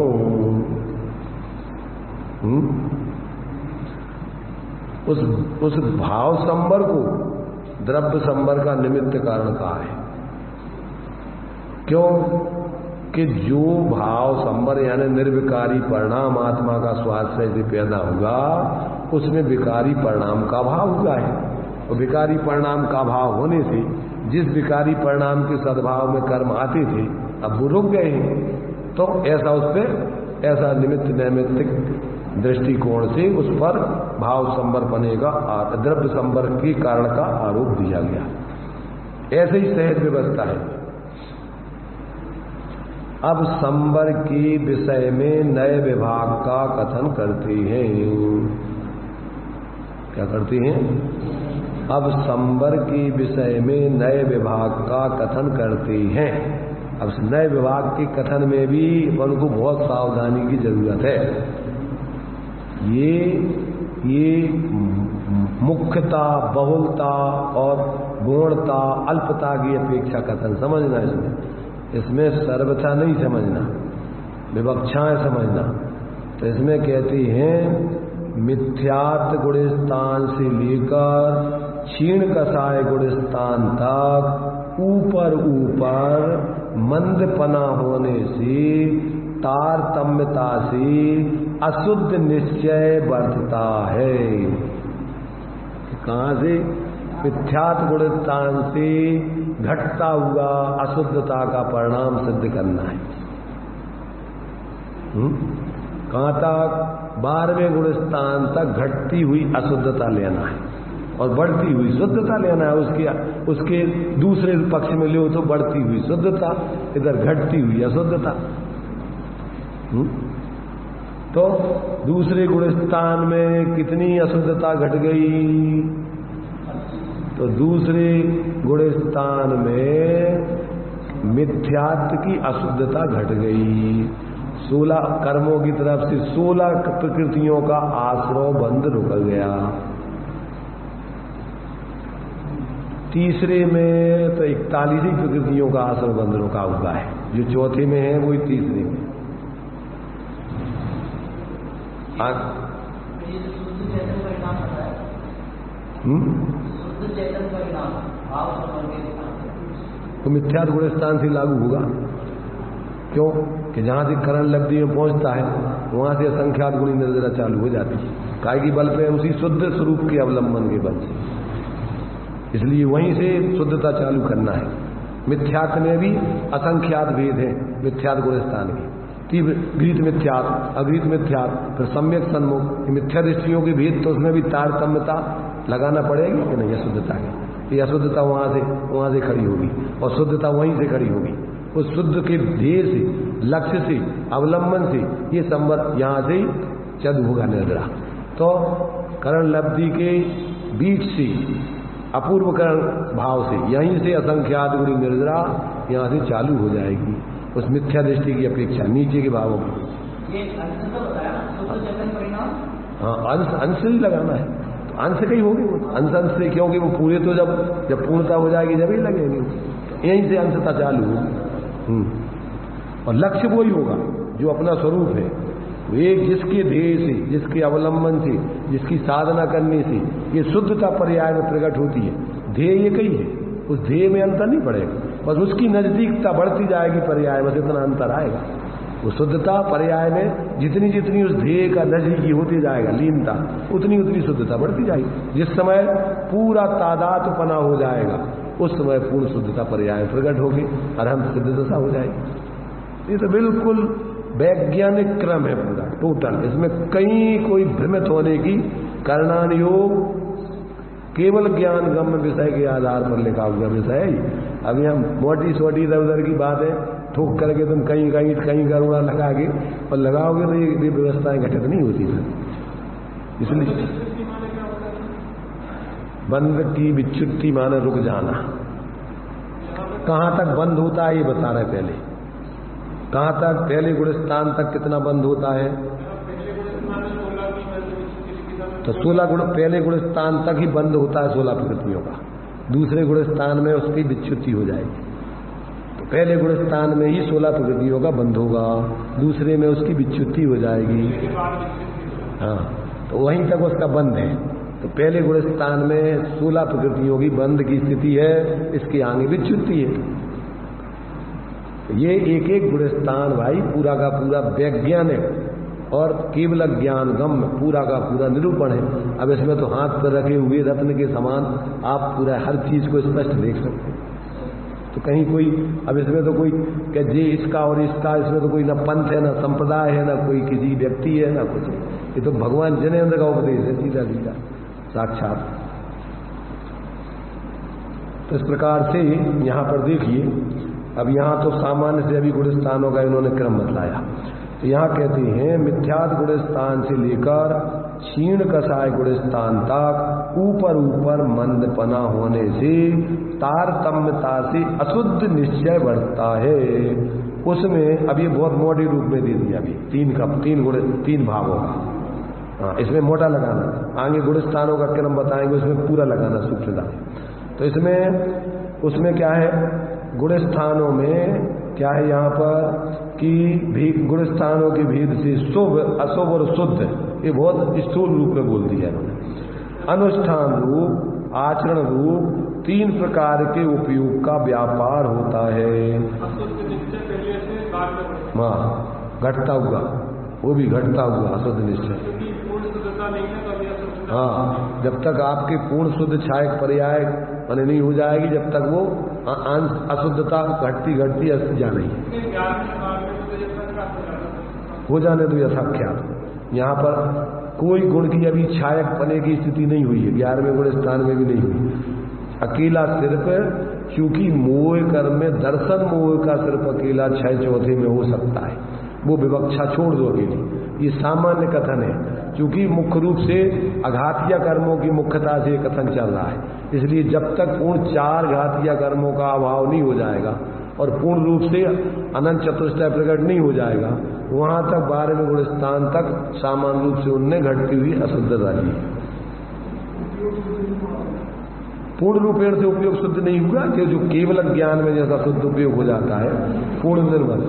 उस भाव संबर को द्रव्य संबर का निमित्त कारण कहा है। क्यों कि जो भाव संबर यानी निर्विकारी परिणाम आत्मा का स्वास्थ्य से पैदा होगा, उसमें विकारी परिणाम का भाव हुआ है। और विकारी परिणाम का भाव होने से जिस विकारी परिणाम के सद्भाव में कर्म आते थे, अब वो रुक गए हैं। तो ऐसा उस पर ऐसा निमित्त नैमित्तिक दृष्टिकोण से उस पर भाव संबर बनेगा, द्रव्य संबर के कारण का आरोप दिया गया। ऐसे ही सहज व्यवस्था है। अब संबर के विषय में नए विभाग का कथन करते हैं। क्या करते हैं? अब संबर के विषय में नए विभाग का कथन करते हैं। अब नए विभाग के कथन में भी उनको बहुत सावधानी की जरूरत है। ये मुख्यता, बहुलता और गौणता, अल्पता की अपेक्षा कथन समझना। इसमें सर्वथा नहीं समझना, विवक्षाएं समझना। तो इसमें कहती हैं मिथ्यात्व गुणस्थान से लेकर क्षीण कसाय गुणस्थान तक ऊपर ऊपर मंदपना होने से, तारतम्यता से अशुद्ध निश्चय बढ़ता है। कहां से? मिथ्यात्व गुणस्थान से घटता हुआ अशुद्धता का परिणाम सिद्ध करना है। कहां तक? 12वें गुणस्थान तक घटती हुई अशुद्धता लेना है और बढ़ती हुई शुद्धता लेना है। उसके दूसरे पक्ष में ले तो बढ़ती हुई शुद्धता, इधर घटती हुई अशुद्धता। तो दूसरे गुणस्थान में कितनी अशुद्धता घट गई? तो दूसरे गुणस्थान में मिथ्यात्व की अशुद्धता घट गई। 16 कर्मों की तरफ से 16 प्रकृतियों का आश्रव बंध रुक गया। तीसरे में तो 41 ही प्रकृतियों का आश्रव बंध रुका हुआ है। जो चौथे में है वही तीसरे में। तो मिथ्यात्व गुणस्थान से लागू होगा। क्यों कि जहां से करण लब्धि में पहुंचता है वहां से असंख्यात गुणी निर्जरा चालू हो जाती है। काय की बल पे उसी शुद्ध स्वरूप के अवलंबन के बल से, इसलिए वहीं से शुद्धता चालू करना है। मिथ्यात्व में भी असंख्यात भेद है मिथ्यात्व गुणस्थान के। तीव्र गृहीत मिथ्यात्व, अगृहीत मिथ्यात्व, फिर सम्यक सन्मुख, मिथ्या दृष्टियों के भेद। तो उसमें भी तारतम्यता लगाना पड़ेगी कि नहीं? अशुद्धता की ये अशुद्धता वहां से खड़ी होगी और शुद्धता वहीं से खड़ी होगी। उस शुद्ध के ध्येय से, लक्ष्य से, अवलंबन से ये संबंध यहां से चद होगा निर्जरा। तो करण लब्धि के बीच से अपूर्व करण भाव से यहीं से असंख्यात गुणी निर्जरा यहां से चालू हो जाएगी उस मिथ्या दृष्टि की अपेक्षा नीचे के भावों की। हाँ, अंश ही लगाना है। तो अंश कहीं होगी अंश से, क्योंकि वो पूरे तो जब पूर्णता हो जाएगी जब ही लगेंगे। यहीं से अंशता चालू होगी। और लक्ष्य वही होगा जो अपना स्वरूप है। एक जिसके ध्येय से, जिसके अवलंबन से, जिसकी साधना करने से ये शुद्धता पर्याय में प्रकट होती है। ध्येय एक ही है, उस ध्येय में अंतर नहीं पड़ेगा, बस उसकी नजदीकता बढ़ती जाएगी पर्याय, बस इतना अंतर आएगा। वो शुद्धता पर्याय में जितनी जितनी उस ध्येय का नजदीकी होती जाएगा, लीनता, उतनी उतनी शुद्धता बढ़ती जाएगी। जिस समय पूरा तादात्म्यपना हो जाएगा उस समय पूर्ण शुद्धता पर्याय प्रकट होगी, अरहंत सिद्ध दशा हो जाएगी। ये तो बिल्कुल वैज्ञानिक क्रम है पूरा टोटल, इसमें कहीं कोई भ्रमित होने की करणान योग केवल ज्ञान गम्य विषय के आधार पर लिखा हुआ विषय है। अभी हम मोटी छोटी इधर उधर की बात है ठोक करके तुम कहीं कहीं कहीं करुणा लगा के और लगाओगे तो ये व्यवस्थाएं घटित नहीं होती है। इसलिए बंद की विच्युति माने रुक जाना। कहां तक बंद होता है ये बता रहे पहले, कहां तक पहले गुणस्थान तक कितना बंद होता है, तो 16 गुण पहले गुणस्थान तक ही बंद होता है 16 प्रकृतियों का, दूसरे गुणस्थान में उसकी विच्युति हो जाएगी। तो पहले गुणस्थान में ही 16 प्रकृतियों का बंद होगा, दूसरे में उसकी विच्युति हो जाएगी। हाँ, तो वहीं तक उसका बंद है। तो पहले गुणस्थान में 16 प्रकृतियों की बंद की स्थिति है, इसके आगे विच्युति है। ये एक एक गुणस्थान भाई पूरा का पूरा वैज्ञानिक और केवल ज्ञान गम्य पूरा का पूरा निरूपण है। अब इसमें तो हाथ पर रखे हुए रत्न के समान आप पूरा हर चीज को स्पष्ट देख सकते हैं। तो कहीं कोई, अब इसमें तो कोई क्या जे इसका और इसका, इसमें तो कोई ना पंथ है, ना संप्रदाय है, ना कोई किसी व्यक्ति है, ना कुछ है। ये तो भगवान जिनेन्द्र का उपदेश है, सीधा सीधा साक्षात। तो इस प्रकार से यहां पर देखिए, अब यहां तो सामान्य से अभी गुणस्थानों का इन्होंने क्रम बतलाया। तो यहां कहते हैं मिथ्यात गुणस्थान से लेकर क्षीण कषाय गुणस्थान तक ऊपर ऊपर मंदपना होने से तारतम्यता से अशुद्ध निश्चय बढ़ता है। उसमें अब ये बहुत मोटे रूप में दे दिया, अभी तीन भागों का। हाँ, इसमें मोटा लगाना, आगे गुणस्थानों का क्रम बताएंगे, उसमें पूरा लगाना सूक्ष्मता। तो इसमें उसमें क्या है, गुणस्थानों में क्या है यहाँ पर कि गुणस्थानों के भेद से शुभ, अशुभ और शुद्ध, ये बहुत स्थूल रूप में बोल दिया इन्होंने। अनुष्ठान रूप, आचरण रूप 3 प्रकार के उपयोग का व्यापार होता है। हाँ, घटता हुआ, वो भी घटता हुआ अशुद्ध निश्चय। हाँ, जब तक आपके पूर्ण शुद्ध छायक पर्याय माने नहीं हो जाएगी, जब तक वो अशुद्धता घटती घटती जा रही हो जाने दो यथाख्यात। यहाँ पर कोई गुण की अभी छायक पने की स्थिति नहीं हुई है, 11वें गुण स्थान में भी नहीं हुई। अकेला सिर्फ क्योंकि मोह कर्म में दर्शन मोह का सिर्फ अकेला 6/4 में हो सकता है, वो विवक्षा छोड़ दो अकेली। ये सामान्य कथन है, क्योंकि मुख्य रूप से अघातीय कर्मों की मुख्यता से कथन चल रहा है। इसलिए जब तक पूर्ण 4 घातीय कर्मों का अभाव नहीं हो जाएगा और पूर्ण रूप से अनंत चतुष्टय प्रकट नहीं हो जाएगा, वहां तक 12वें गुण स्थान तक सामान्य रूप से उनने घटती हुई अशुद्धता की। पूर्ण रूपेण से उपयोग शुद्ध नहीं हुआ, कि जो केवल ज्ञान में जैसा शुद्ध उपयोग हो जाता है पूर्ण निर्मल।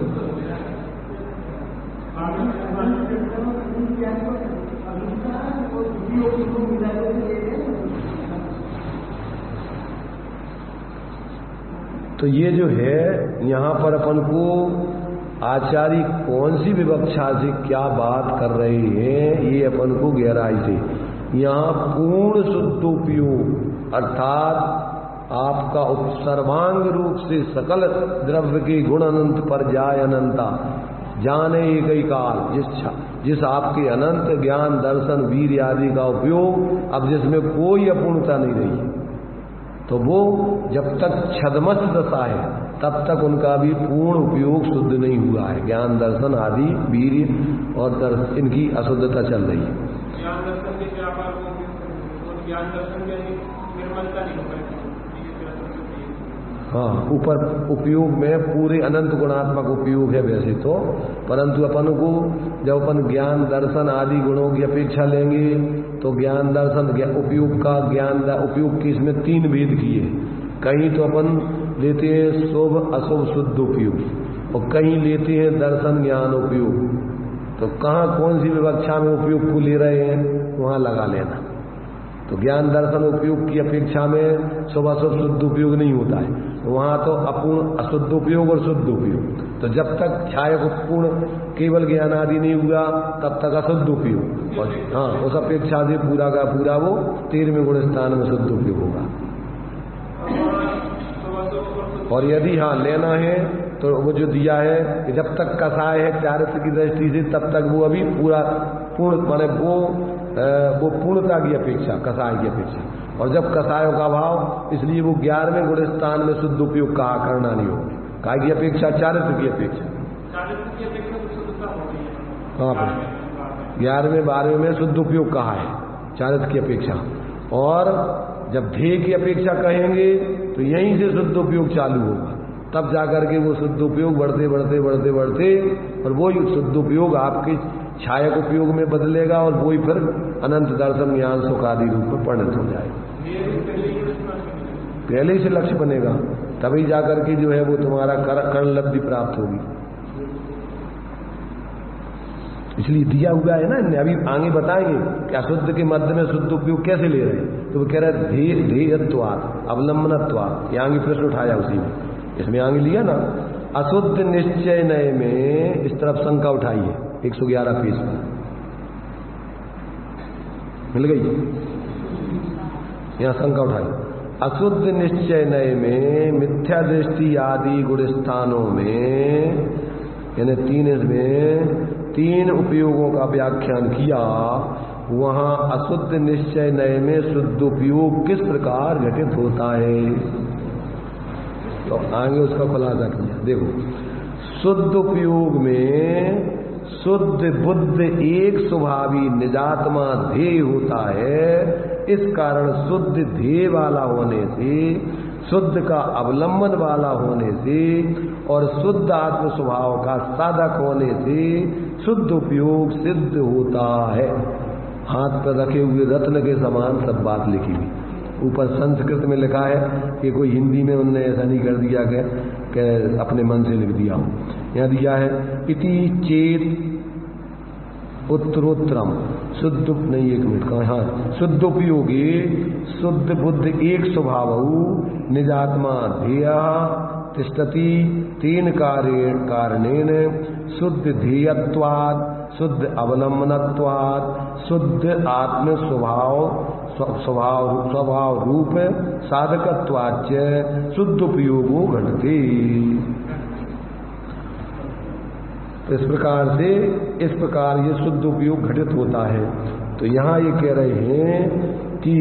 तो ये जो है यहाँ पर अपन को आचार्य कौन सी विवक्षा से क्या बात कर रहे हैं, ये अपन को गहराई से यहाँ पूर्ण शुद्ध उपयोग अर्थात आपका सर्वांग रूप से सकल द्रव्य के गुण अनंत पर जाय अनंता जाने एक ही काल, जिस आपके अनंत ज्ञान दर्शन वीर आदि का उपयोग अब जिसमें कोई अपूर्णता नहीं रही है, तो वो जब तक छदमस्त दशा है तब तक उनका भी पूर्ण उपयोग शुद्ध नहीं हुआ है। ज्ञान दर्शन आदि वीर्य और इनकी अशुद्धता चल रही है। ज्ञान दर्शन के ज्ञान दर्शन निर्मलता नहीं हो पाएगी। हाँ, ऊपर उपयोग में पूरे अनंत गुणात्मक उपयोग है वैसे तो, परंतु अपन को जब अपन ज्ञान दर्शन आदि गुणों की अपेक्षा लेंगे तो ज्ञान दर्शन उपयोग का उपयोग की इसमें 3 भेद किए। कहीं तो अपन लेते हैं शुभ अशुभ शुद्ध उपयोग और कहीं लेते हैं दर्शन ज्ञान उपयोग। तो कहाँ कौन सी विवक्षा में उपयोग को ले रहे हैं वहां लगा लेना। तो ज्ञान दर्शन उपयोग की अपेक्षा में शुभ अशुभ शुद्ध उपयोग नहीं होता है। वहां तो अपूर्ण अशुद्ध उपयोग और शुद्ध उपयोग। तो जब तक छायक पूर्ण केवल ज्ञान आदि नहीं हुआ तब तक अशुद्ध उपयोग, और हाँ उस अपेक्षा से पूरा का पूरा वो 13वें गुण स्थान में शुद्ध उपयोग होगा। और यदि हाँ लेना है तो वो जो दिया है कि जब तक कसाय है चारित्र की दृष्टि से तब तक वो अभी पूरा पूर्ण माने वो पूर्णता की अपेक्षा, कसाय की अपेक्षा। और जब कसायों का भाव, इसलिए वो 11वें गुण स्थान में शुद्ध उपयोग कहा करना नहीं होगा। काय की अपेक्षा? चारित्र की अपेक्षा। हाँ 11वें 12वें में शुद्ध उपयोग कहा है चारित्र की अपेक्षा। और जब ध्येय की अपेक्षा कहेंगे तो यहीं से शुद्ध उपयोग चालू होगा, तब जाकर के वो शुद्ध उपयोग बढ़ते बढ़ते बढ़ते बढ़ते और वही शुद्ध उपयोग आपके छायक उपयोग में बदलेगा और वही फिर अनंत दर्शन ज्ञान सुख आदि रूप में परिणत हो जाएगा। पहले ही से लक्ष्य बनेगा, तभी जाकर के जो है वो तुम्हारा कर्ण लब्धि प्राप्त होगी। इसलिए दिया हुआ है ना, अभी आगे बताएंगे कि अशुद्ध के मध्य में शुद्ध उपयोग कैसे ले रहे हैं। तो वो कह रहे हैं ध्येयत्वात् अवलंबनत्वात्, ये आगे प्रश्न उठाया उसी में, इसमें आगे लिया ना अशुद्ध निश्चय नय में, इस तरफ शंका उठाई है 111 पेज पर मिल गई, यहां शंका उठाई। अशुद्ध निश्चय नय में मिथ्या दृष्टि आदि गुण स्थानों में, यानी 3 में 3 उपयोगों का व्याख्यान किया। वहां अशुद्ध निश्चय नय में शुद्ध उपयोग किस प्रकार घटित होता है, तो आगे उसका खुलासा किया। देखो, शुद्ध उपयोग में शुद्ध बुद्ध एक स्वभावी निजात्मा ध्येय होता है। इस कारण शुद्ध ध्येय वाला होने से, शुद्ध का अवलंबन वाला होने से और शुद्ध आत्म स्वभाव का साधक होने से शुद्ध उपयोग सिद्ध होता है। हाथ पर रखे हुए रत्न के समान सब बात लिखी हुई। ऊपर संस्कृत में लिखा है कि कोई हिंदी में उन्होंने ऐसा नहीं कर दिया कि अपने मन से लिख दिया हो। यहाँ दिया है इति चेत उत्तरोत्तरम शुद्ध नहीं, 1 मिनट का, हाँ शुद्ध उपयोगी शुद्ध बुद्ध एक स्वभाव निजात्मा ध्येय तिष्ठति 3 कारणेन शुद्ध ध्येयत्वात् शुद्ध अवलंबनत्वात् शुद्ध आत्म स्वभाव रूप साधकत्वाच्च शुद्ध उपयोगो घटते। तो इस प्रकार ये शुद्ध उपयोग घटित होता है। तो यहाँ ये कह रहे हैं कि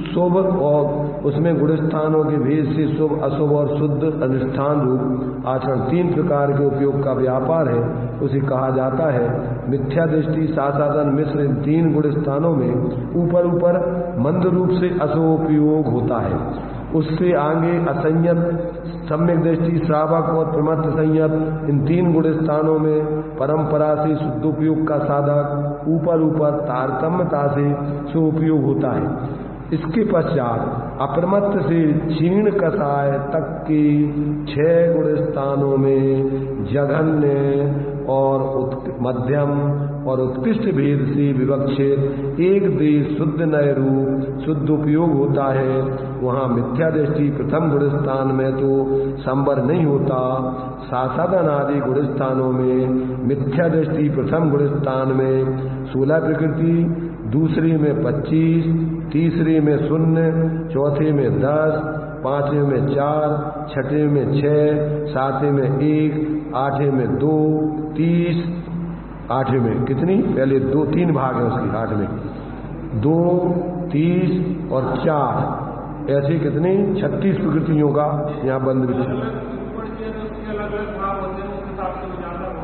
शुभ और उसमें गुणस्थानों के भेद से शुभ अशुभ और शुद्ध अनुष्ठान रूप आचरण 3 प्रकार के उपयोग का व्यापार है, उसे कहा जाता है मिथ्या दृष्टि साधन मिश्र। इन 3 गुणस्थानों में ऊपर ऊपर मंद रूप से अशुभ उपयोग होता है, उससे आगे असंयत सम्यक दृष्टि श्रावक और प्रमत्त संयत। इन 3 गुण स्थानों में परंपरा से शुद्ध उपयोग का साधक ऊपर ऊपर तारतम्यता से सुपयोग होता है। इसके पश्चात अप्रमत्त से क्षीण कसाय तक के 6 गुण स्थानों में जघन्य और मध्यम और उत्कृष्ट भेद से विवक्षित एक देश शुद्ध नय रूप शुद्ध उपयोग होता है। वहाँ मिथ्या दृष्टि प्रथम गुण स्थान में तो संवर नहीं होता। साधन आदि गुण स्थानों में मिथ्या दृष्टि प्रथम गुण स्थान में 16 प्रकृति, दूसरे में 25, तीसरे में 0, चौथे में 10, 5वें में 4, 6वें में 6, 7वें में 1, 8वें में 2, 30, 8वें में कितनी, पहले 2-3 भाग है उसकी, 8 में 2, 30 और 4, ऐसे कितनी 36 प्रकृतियों का यहाँ बंद विचार।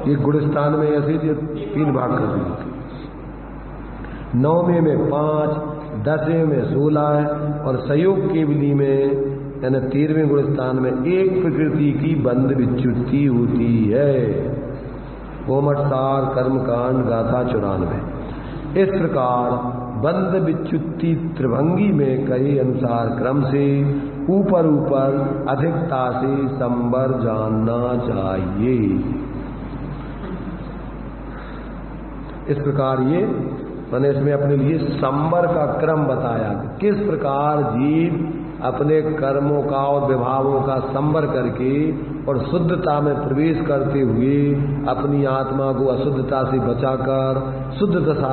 ये गुणस्थान में ऐसे 3 भाग कर दिए। 9वें में 5, 10वें में 16 और संयोग केवली में यानी 13वें गुणस्थान में 1 प्रकृति की बंद विच्युति होती है। गोमठसार कर्मकांड गाथा 94। इस प्रकार बंद विच्युति त्रिभंगी में कई अनुसार क्रम से ऊपर ऊपर अधिकता से संवर जानना चाहिए। इस प्रकार ये मैंने इसमें अपने लिए संवर का क्रम बताया कि किस प्रकार जीव अपने कर्मों का और विभावों का संवर करके और शुद्धता में प्रवेश करते हुए अपनी आत्मा को अशुद्धता से बचाकर शुद्ध दशा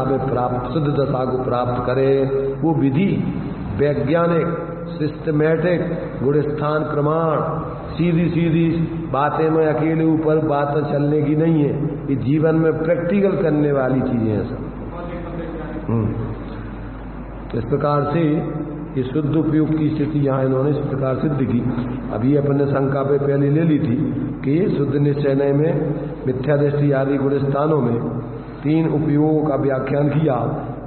को प्राप्त करे। वो विधि वैज्ञानिक सिस्टमैटिक गुणस्थान प्रमाण सीधी बातें में अकेले ऊपर बातें चलने की नहीं है, ये जीवन में प्रैक्टिकल करने वाली चीजें हैं सब। तो इस प्रकार से ये शुद्ध उपयोग की स्थिति यहाँ इन्होंने इस प्रकार सिद्ध की। अभी अपने शंका पे पहले ले ली थी कि शुद्ध निश्चय में मिथ्या दृष्टि आदि गुणस्थानों में 3 उपयोगों का व्याख्यान किया।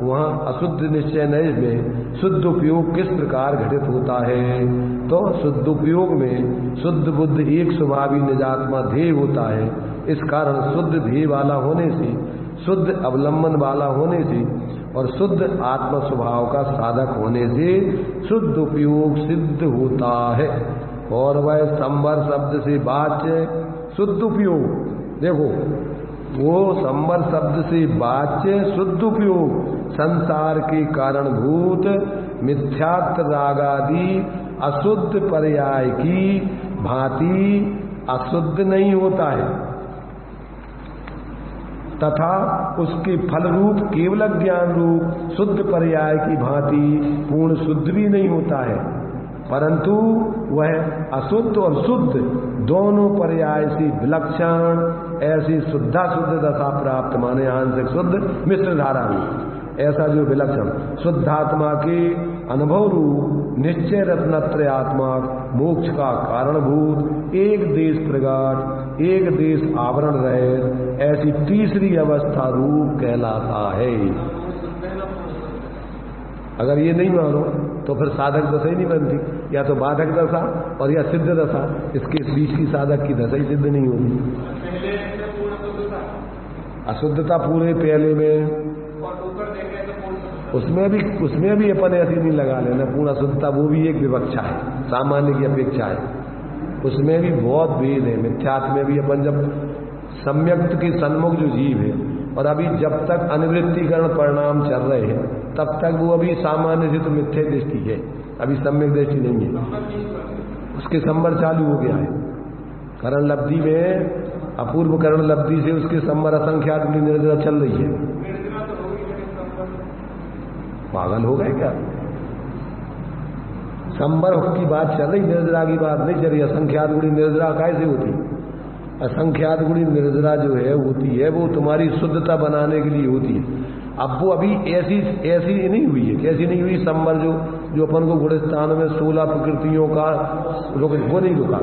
वहाँ अशुद्ध निश्चय में शुद्ध उपयोग किस प्रकार घटित होता है। तो शुद्ध उपयोग में शुद्ध बुद्ध एक स्वभावी निजात्मा ध्येय होता है। इस कारण शुद्ध ध्येय वाला होने से, शुद्ध अवलंबन वाला होने से और शुद्ध आत्म स्वभाव का साधक होने से शुद्ध उपयोग सिद्ध होता है। और वह संवर शब्द से वाच्य शुद्ध उपयोग, देखो वो संवर शब्द से वाच्य शुद्ध उपयोग संसार के कारणभूत मिथ्यात्व रागादि अशुद्ध पर्याय की भांति अशुद्ध नहीं होता है तथा उसके फल रूप केवल ज्ञान रूप शुद्ध पर्याय की भांति पूर्ण शुद्ध भी नहीं होता है, परंतु वह अशुद्ध और शुद्ध दोनों पर्याय से विलक्षण ऐसी शुद्धा शुद्ध दशा प्राप्त माने आंशिक शुद्ध मिश्र धारा में ऐसा जो विलक्षण शुद्धात्मा के अनुभव रूप निश्चय रत्नत्रय आत्मा मोक्ष का कारणभूत एक देश प्रगाट एक देश आवरण रहे ऐसी तीसरी अवस्था रूप कहलाता है। अगर ये नहीं मानो तो फिर साधक दशा ही नहीं बनती, या तो बाधक दशा और या सिद्ध दशा, इसके बीच की साधक की दशा ही सिद्ध नहीं होती। अशुद्धता पूरे पहले में उसमें भी अपन ऐसी नहीं लगा लेना पूर्ण शुद्धता, वो भी एक विवक्षा है सामान्य की अपेक्षा है। उसमें भी बहुत भेद है। मिथ्यात्व में भी अपन जब सम्यक्त के सन्मुख जो जीव है और अभी जब तक अनिवृत्तिकरण परिणाम चल रहे हैं तब तक वो अभी सामान्य से तो मिथ्या दृष्टि है, अभी सम्यक दृष्टि नहीं है। उसके संवर चालू हो गया है। करण लब्धि में अपूर्व करण लब्धि से उसके संवर असंख्यात की निर्जरा चल रही है। पागल हो गए क्या? संवर की बात चल रही, निर्जरा की बात नहीं चल रही। असंख्यात गुणी निर्जरा कैसे होती? असंख्यात गुणी निर्जरा जो है होती है वो तुम्हारी शुद्धता बनाने के लिए होती है। अब वो अभी ऐसी नहीं हुई है। कैसी नहीं हुई? संवर जो अपन को गुणस्थानों में 16 प्रकृतियों का वो नहीं रुका,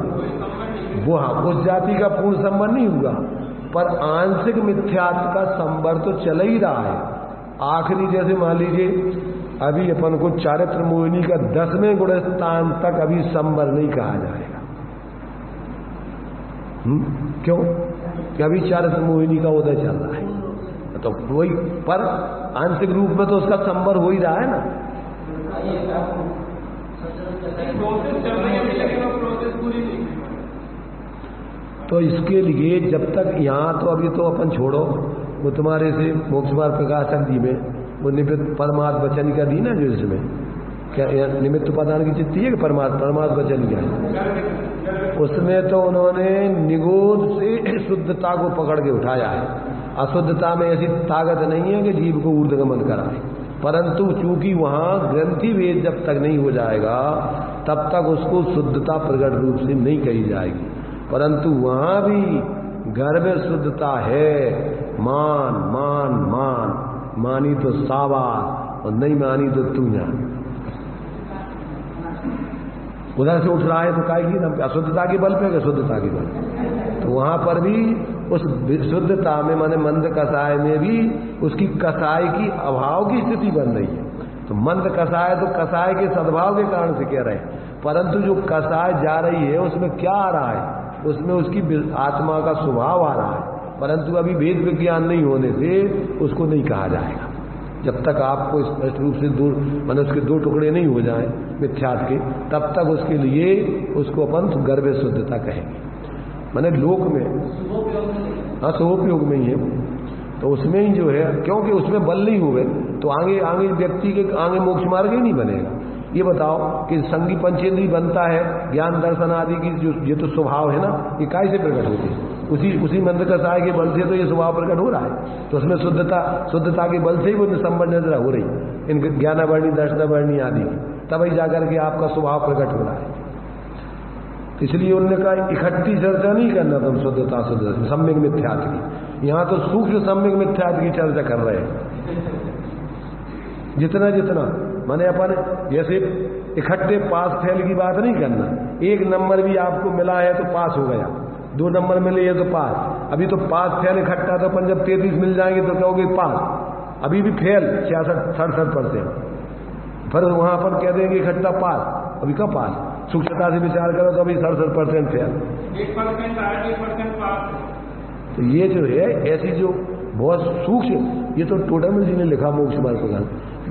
वो हाँ उस जाति का पूर्ण संवर नहीं हुआ, पर आंशिक मिथ्यात्व का संवर तो चल ही रहा है। आखिरी जैसे मान लीजिए अभी अपन को चारित्र मोहिनी का 10वें गुणस्थान तक अभी संवर नहीं कहा जाएगा। क्यों? कि अभी चारित्र मोहिनी का उदय चल रहा है, तो वही पर आंशिक रूप में तो उसका संवर हो ही रहा है ना। तो इसके लिए जब तक यहाँ तो अभी तो अपन छोड़ो, वो तुम्हारे से मोक्ष मार्ग प्रकाशक जी में वो निमित्त परमात्म वचन का दी ना, जो इसमें क्या निमित्त उपादान की चित्ती है कि परमात्म वचन क्या है, उसमें तो उन्होंने निगोद से शुद्धता को पकड़ के उठाया है। अशुद्धता में ऐसी ताकत नहीं है कि जीव को ऊर्ध्वगमन कराए, परंतु चूंकि वहां ग्रंथि भेद जब तक नहीं हो जाएगा तब तक उसको शुद्धता प्रकट रूप से नहीं कही जाएगी। परंतु वहां भी गर्भ शुद्धता है। मान मान मान, मानी तो साबास और नहीं मानी तो तू जान। उधर से उठ रहा है तो काय की ना अशुद्धता के बल पे, शुद्धता के बल। तो वहां पर भी उस शुद्धता में माने मंद कसाय में भी उसकी कसाय की अभाव की स्थिति बन रही है। तो मंद कसाय तो कसाय के सद्भाव के कारण से कह रहे हैं, परंतु जो कसाय जा रही है उसमें क्या आ रहा है? उसमें उसकी आत्मा का स्वभाव आ रहा है, परंतु अभी भेद विज्ञान नहीं होने से उसको नहीं कहा जाएगा। जब तक आपको स्पष्ट रूप से दूर माने उसके 2 टुकड़े नहीं हो जाएं मिथ्यात्व के, तब तक उसके लिए उसको अपन गर्भ शुद्धता कहेंगे। माने लोक में हाँ स्वोपयोग में ही है, तो उसमें ही जो है क्योंकि उसमें बल नहीं हुए तो आगे आगे व्यक्ति के आगे मोक्ष मार्ग ही नहीं बनेगा। ये बताओ कि संगी पंचेंद्री बनता है, ज्ञान दर्शन आदि की जो ये तो स्वभाव है ना, ये काय से प्रकट होते हैं? उसी मंत्र का सहाय के बल से तो ये स्वभाव प्रकट हो रहा है। तो उसमें शुद्धता के बल से ही वो संबंध हो रही इन ज्ञानावर्णी दर्शनावर्णी आदि, तभी जाकर के आपका स्वभाव प्रकट हो रहा है। इसलिए उन्होंने कहा इकट्ठी चर्चा नहीं करना तुम शुद्धता सम्यक मिथ्यात्व की। यहाँ तो सूक्ष्म सम्यक मिथ्यात्व की चर्चा कर रहे हैं। जितना माने अपन जैसे इकट्ठे पास फेल की बात नहीं करना। एक नंबर भी आपको मिला है तो पास हो गया, 2 नंबर मिले है तो पास। अभी तो पास फेल इकट्ठा, तो अपन जब 33 मिल जाएंगे तो कहोगे पास। अभी भी फेल 66-67%, फिर वहां पर कह देंगे इकट्ठा पास, अभी कब पास? सूक्ष्मता से विचार करो तो अभी 67% फेल, 1% पास। तो ये जो है ऐसी जो बहुत सूक्ष्म, ये तो टोटल जी ने लिखा मोक्ष मार्ग का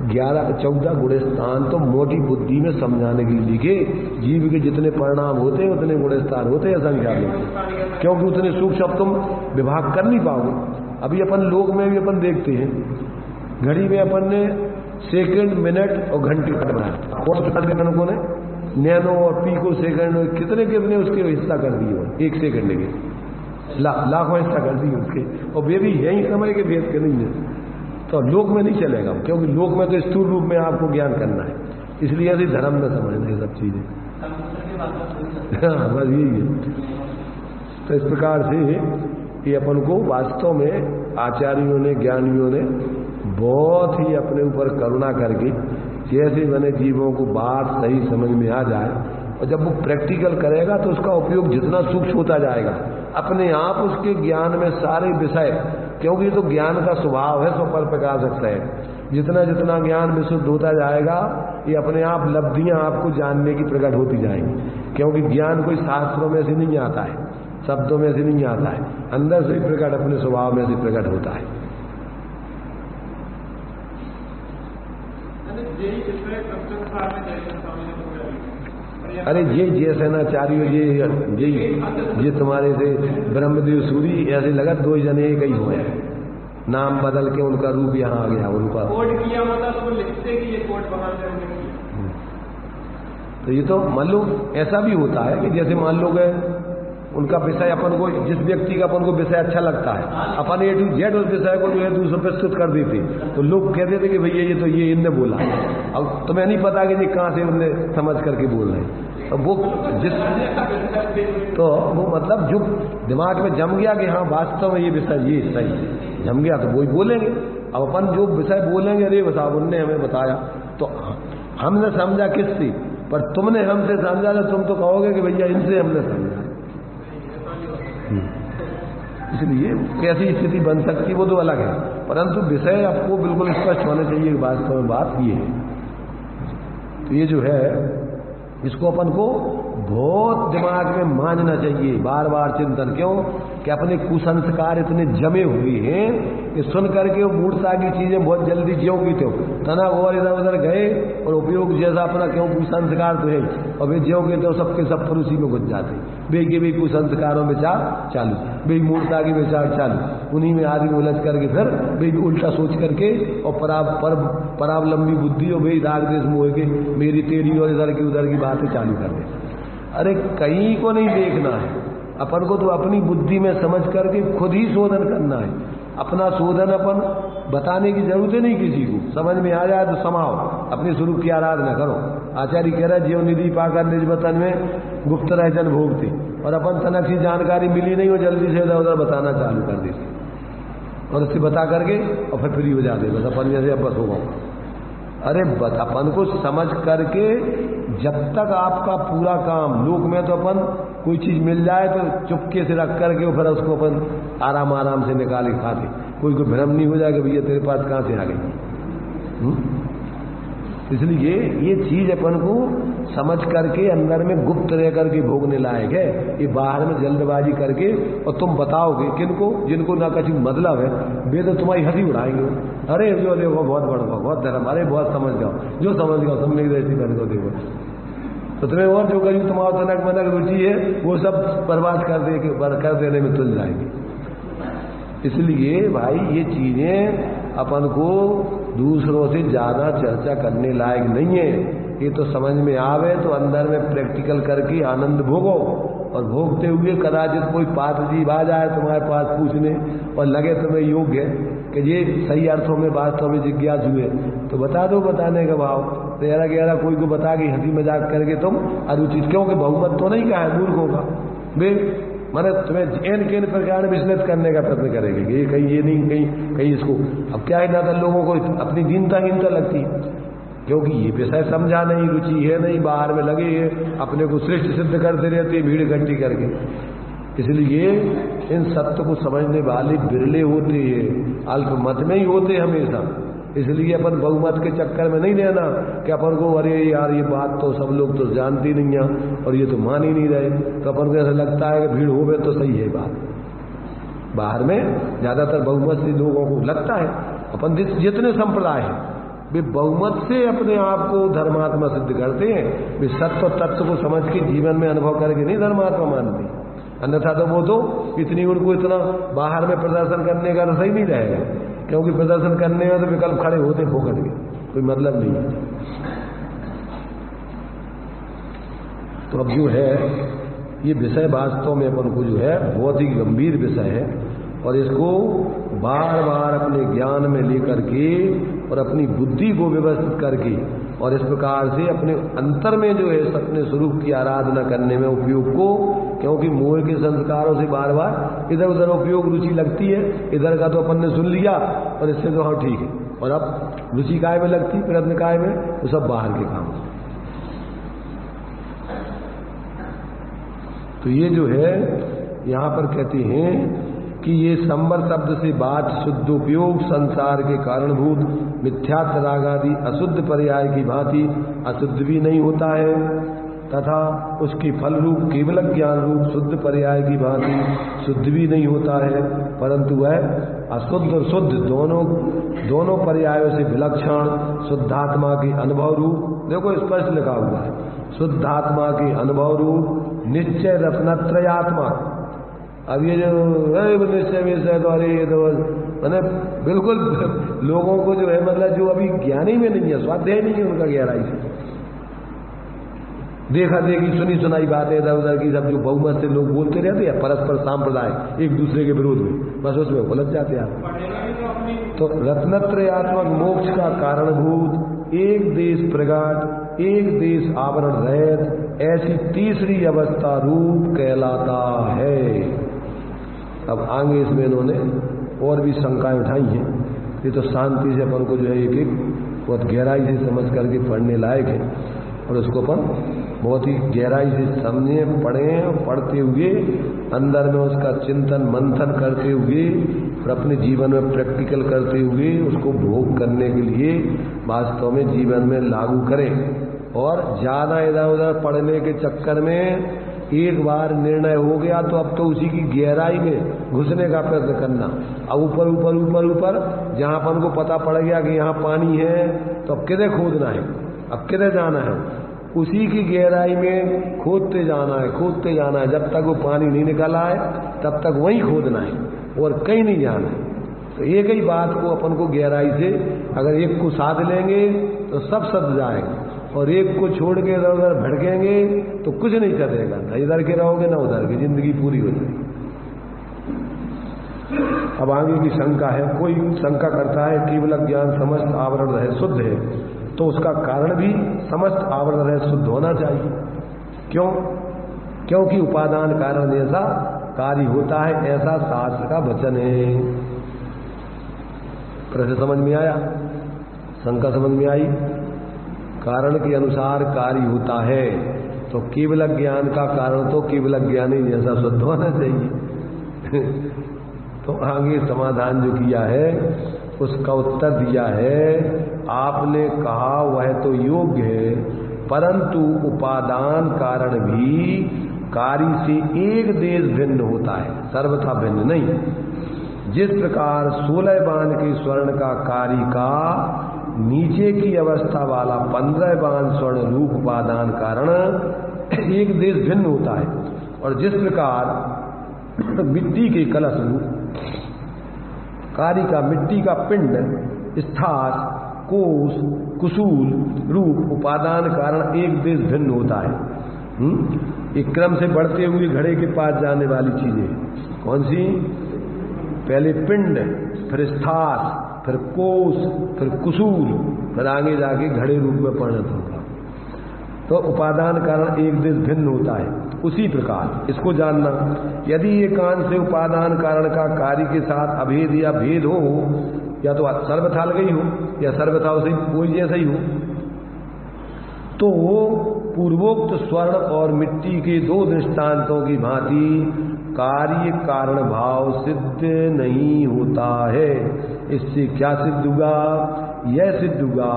11-14 गुणस्थान तो मोटी बुद्धि में समझाने के लिए लिखे। जीव के जितने परिणाम होते हैं उतने गुणस्थान होते हैं संख्या में, क्योंकि उतने सूक्ष्म अब तुम विभाग कर नहीं पाओगे। अभी अपन लोक में भी अपन देखते हैं, घड़ी में अपन ने सेकंड मिनट और घंटे कट बनाया, और ने नैनो और पीको सेकंड कितने उसके हिस्सा कर दिए, 1 सेकंड के लाखों हिस्सा कर दिए उसके, और वे भी यही समय के भेद के नहीं है। तो लोक में नहीं चलेगा, क्योंकि लोक में तो स्थूल रूप में आपको ज्ञान करना है, इसलिए ऐसे धर्म में समझना ये सब चीजें। हाँ, बस यही है। तो इस प्रकार से ये अपन को वास्तव में आचार्यों ने, ज्ञानियों ने बहुत ही अपने ऊपर करुणा करके, जैसे मैंने जीवों को बात सही समझ में आ जाए, और जब वो प्रैक्टिकल करेगा तो उसका उपयोग जितना सूक्ष्म होता जाएगा, अपने आप उसके ज्ञान में सारे विषय, क्योंकि ये तो ज्ञान का स्वभाव है, स्वपर प्रकाशक है, जितना ज्ञान विशुद्ध होता जाएगा, ये अपने आप लब्धियां आपको जानने की प्रकट होती जाएंगी। क्योंकि ज्ञान कोई शास्त्रों में से नहीं आता है, शब्दों में से नहीं आता है, अंदर से प्रकट अपने स्वभाव में से प्रकट होता है। अरे ये सेनाचार्य ये तुम्हारे से ब्रह्मदेव सूरी ऐसे लगा 2 जने एक ही हुए, नाम बदल के उनका रूप यहाँ आ गया, उनका कोड किया मतलब वो लिखते कि ये कोड बना देंगे। तो ये तो मान लो ऐसा भी होता है कि जैसे मान लो गए उनका विषय अपन को, जिस व्यक्ति का अपन को विषय अच्छा लगता है, अपन A to Z उस विषय को जो है दूसरों प्रस्तुत कर देते, तो लोग कहते थे कि भैया ये तो ये इनने बोला। अब तुम्हें नहीं पता कि ये कहाँ से उनने समझ करके बोल रहे हैं। अब वो तो वो मतलब जो दिमाग में जम गया कि हाँ वास्तव में ये विषय ये सही जम गया, तो वो ही बोलेंगे। अब अपन जो विषय बोलेंगे, अरे बताओ उनने हमें बताया, तो हमने समझा किससे, पर तुमने हमसे समझा, तो तुम तो कहोगे कि भैया इनसे हमने समझा। इसलिए कैसी स्थिति बन सकती वो तो अलग है, परंतु विषय आपको बिल्कुल स्पष्ट होना चाहिए। वास्तव में बात ये है। तो ये जो है इसको अपन को बहुत दिमाग में मानना चाहिए, बार बार चिंतन। क्यों कि अपने कुसंस्कार इतने जमे हुए हैं कि सुन करके वो मूर्ता की चीजें बहुत जल्दी ज्यों की त्यों तना और इधर उधर गए, और उपयोग जैसा अपना क्यों कुसंस्कार तो है, और वे ज्यों के तो सबके सब पर उसी में घुस जाते, वे के भी कुसंस्कारों में विचार चालू, वे मूर्ता की विचार चालू, उन्हीं में आदमी उलझ करके फिर वे उल्टा सोच करके और परावलंबी बुद्धि और वे राग देश मोह के मेरी तेरी और इधर की उधर की बातें चालू कर दे। अरे कहीं को नहीं देखना है अपन को, तो अपनी बुद्धि में समझ करके खुद ही शोधन करना है। अपना शोधन अपन बताने की जरूरत नहीं किसी को, समझ में आ जाए तो समाओ, अपने स्वरूप की आराधना करो। आचार्य कह रहा है जीव निधि पाकर निज वतन में गुप्त रह जन भोगते, और अपन तनक की जानकारी मिली नहीं हो, जल्दी से इधर उधर बताना चालू कर देते, और उससे बता करके और फिर फ्री हो जाते, बस अपन जैसे अब बस होगा। अरे अपन को समझ करके जब तक आपका पूरा काम लोक में, तो अपन कोई चीज मिल जाए तो चुपके से रख करके फिर उसको अपन आराम आराम से निकाल के खाते, कोई भ्रम नहीं हो जाएगा भैया तेरे पास कहां से आ गई। इसलिए ये चीज अपन को समझ करके अंदर में गुप्त रह करके भोगने लायक है। ये बाहर में जल्दबाजी करके और तुम बताओगे किनको, जिनको ना कभी मतलब है, वे तो तुम्हारी हंसी उड़ाएंगे। अरे जो देखो बहुत बड़ा बहुत धर्म, अरे बहुत समझ जाओ, जो समझ गया समझ गए ऐसी कर दो, देखो तो तुम्हें और जो कहीं तुम्हारा तनक मनक रुचि है वो सब बर्बाद कर देने में तुल जाएंगे। इसलिए भाई ये चीजें अपन को दूसरों से ज्यादा चर्चा करने लायक नहीं है। ये तो समझ में आवे तो अंदर में प्रैक्टिकल करके आनंद भोगो, और भोगते हुए कदाचित कोई पात्र जीव आ जाए तुम्हारे पास पूछने और लगे तुम्हें योग्य कि ये सही अर्थों में वास्तव में जिज्ञासु हुए तो बता दो बताने का भाव। तेरा गहरा कोई को बता के हंसी मजाक करके तुम अनुचित, क्योंकि बहुमत तो नहीं कहा है मूर्खों का बे, मैंने तुम्हें एन केन प्रकार विश्लेष करने का प्रयत्न करेंगे कि ये कहीं ये नहीं कहीं कहीं इसको। अब क्या है ना लोगों को अपनी दीनता लगती है, क्योंकि ये विषय समझा नहीं, रुचि है नहीं, बाहर में लगे है अपने को श्रेष्ठ सिद्ध करते रहते हैं भीड़ इकट्ठी करके। इसलिए इन सत्य को समझने वाले बिरले होते हैं, अल्पमत में ही होते हमेशा। इसलिए अपन बहुमत के चक्कर में नहीं रहना कि अपन को अरे यार ये बात तो सब लोग तो जानती नहीं है और ये तो मान ही नहीं रहे, तो अपन को ऐसा लगता है कि भीड़ हो गए तो सही है बात। बाहर में ज्यादातर बहुमत से लोगों को लगता है, अपन जितने संप्रदाय हैं वे बहुमत से अपने आप को धर्मात्मा सिद्ध करते हैं, वे सत्य और तत्व को समझ के जीवन में अनुभव करके नहीं धर्मात्मा मानते। अन्यथा तो वो तो इतनी उनको इतना बाहर में प्रदर्शन करने का सही नहीं रहेगा, क्योंकि प्रदर्शन करने में तो विकल्प खड़े होते फोकट के, कोई मतलब नहीं है। तो अब जो है ये विषय वास्तव में अपन को जो है बहुत ही गंभीर विषय है, और इसको बार बार अपने ज्ञान में लेकर के और अपनी बुद्धि को व्यवस्थित करके और इस प्रकार से अपने अंतर में जो है अपने स्वरूप की आराधना करने में उपयोग को, क्योंकि मोह के संस्कारों से बार बार इधर उधर उपयोग रुचि लगती है, इधर का तो अपन ने सुन लिया और इससे तो हाँ ठीक है, और अब रुचि काय में लगती प्रयत्न काय में, तो सब बाहर के काम। तो ये जो है यहाँ पर कहते हैं कि ये संवर शब्द से बात शुद्ध उपयोग संसार के कारणभूत मिथ्यात्व राग आदि अशुद्ध पर्याय की भांति अशुद्ध भी नहीं होता है, तथा उसकी फल रूप केवल ज्ञान रूप शुद्ध पर्याय की भांति शुद्ध भी नहीं होता है, परंतु वह अशुद्ध और शुद्ध दोनों पर्यायों से विलक्षण शुद्धात्मा के अनुभव रूप, देखो स्पष्ट लिखा हुआ है, शुद्धात्मा के अनुभव रूप निश्चय रत्नत्रयात्मा। अब ये जो निश्चय विषय तो अरे ये तो मैंने बिल्कुल लोगों को जो है मतलब जो अभी ज्ञानी में नहीं है, स्वाध्याय नहीं है उनका गहराई से, देखा देखी सुनी सुनाई बातें इधर उधर की सब जो बहुमत से लोग बोलते रहते हैं परस्पर सांप्रदाय एक दूसरे के विरोध में, बस उसमें उलझ जाते हैं। तो रत्नत्रयात्मक मोक्ष का कारणभूत एक देश प्रगाट एक देश आवरण रहित ऐसी तीसरी अवस्था रूप कहलाता है। अब आगे इसमें इन्होंने और भी शंकाएं उठाई हैं, ये तो शांति से अपन को जो है एक एक बहुत गहराई से समझ करके पढ़ने लायक है, और उसको अपन बहुत ही गहराई से समझे पढ़ें, पढ़ते हुए अंदर में उसका चिंतन मंथन करते हुए और अपने जीवन में प्रैक्टिकल करते हुए उसको भोग करने के लिए वास्तव में जीवन में लागू करें। और ज्यादा इधर उधर पढ़ने के चक्कर में एक बार निर्णय हो गया तो अब तो उसी की गहराई में घुसने का प्रयत्न करना। अब ऊपर ऊपर ऊपर ऊपर जहां अपन को पता पड़ गया कि यहाँ पानी है तो अब किधर खोदना है, अब किधर जाना है, उसी की गहराई में खोदते जाना है, जब तक वो पानी नहीं निकल आए तब तक वहीं खोदना है और कहीं नहीं जाना है। तो एक ही बात को अपन को गहराई से अगर एक को साध लेंगे तो सब सद जाएगा, और एक को छोड़ के इधर उधर भटकेंगे तो कुछ नहीं सदेगा, ना इधर के रहोगे ना उधर की, जिंदगी पूरी हो जाएगी। अब आगे की शंका है, कोई शंका करता है केवल ज्ञान समस्त आवरण रहे शुद्ध है, तो उसका कारण भी समस्त आवरण रहे शुद्ध होना चाहिए। क्यों? क्योंकि उपादान कारण जैसा कार्य होता है ऐसा शास्त्र का वचन है। प्रश्न समझ में आया? शंका समझ में आई? कारण के अनुसार कार्य होता है तो केवल ज्ञान का कारण तो केवल ज्ञानी जैसा शुद्ध होना चाहिए। तो आगे समाधान जो किया है उसका उत्तर दिया है, आपने कहा वह तो योग्य है, परंतु उपादान कारण भी कार्य से एक देश भिन्न होता है, सर्वथा भिन्न नहीं। जिस प्रकार 16 बाण के स्वर्ण का कार्य का नीचे की अवस्था वाला 15 बाण स्वर्ण रूप उपादान कारण एक देश भिन्न होता है, और जिस प्रकार मिट्टी के कलश रूप कार्य का मिट्टी का पिंड स्थास, कोश, कुसूल रूप उपादान कारण एक देश भिन्न होता है। एक क्रम से बढ़ते हुए घड़े के पास जाने वाली चीजें कौन सी? पहले पिंड, फिर स्थास, फिर कोश, फिर कुसूल, फिर आगे जाके घड़े रूप में परिणत होगा। तो उपादान कारण एक देश भिन्न होता है। उसी प्रकार इसको जानना, यदि एकांत से उपादान कारण का कार्य के साथ अभेद या भेद हो, या तो सर्वथा अलग ही हो या सर्वथा उसे कोई जैसा ही हो, तो पूर्वोक्त स्वर्ण और मिट्टी के दो दृष्टांतों की भांति कार्य कारण भाव सिद्ध नहीं होता है। इससे क्या सिद्ध हुआ? यह सिद्ध हुआ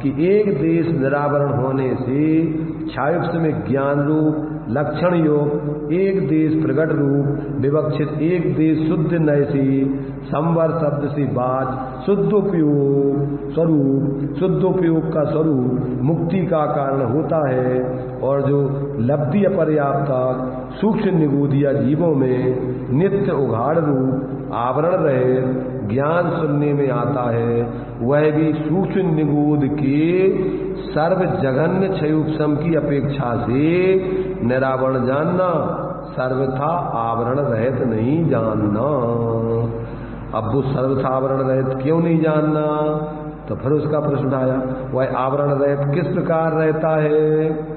कि एक देश निरावरण होने से छायुक्त में ज्ञान रूप लक्षण योग एक देश प्रकट रूप विवक्षित एक देश शुद्ध नय से संवर शब्द से बात शुद्धोपयोग स्वरूप, शुद्धोपयोग का स्वरूप मुक्ति का कारण होता है। और जो लब्धि अपर्याप्ता सूक्ष्म निगूदिया जीवों में नित्य उघाड़ रूप आवरण रहे ज्ञान सुनने में आता है, वह भी सूक्ष्म निगूद के सर्व जघन्य क्षयोपम की अपेक्षा से निरावरण जानना, सर्वथा आवरण रहित नहीं जानना। अब वो सर्वथा आवरण रहित क्यों नहीं जानना? तो फिर उसका प्रश्न उठाया, वह आवरण रहित किस प्रकार रहता है?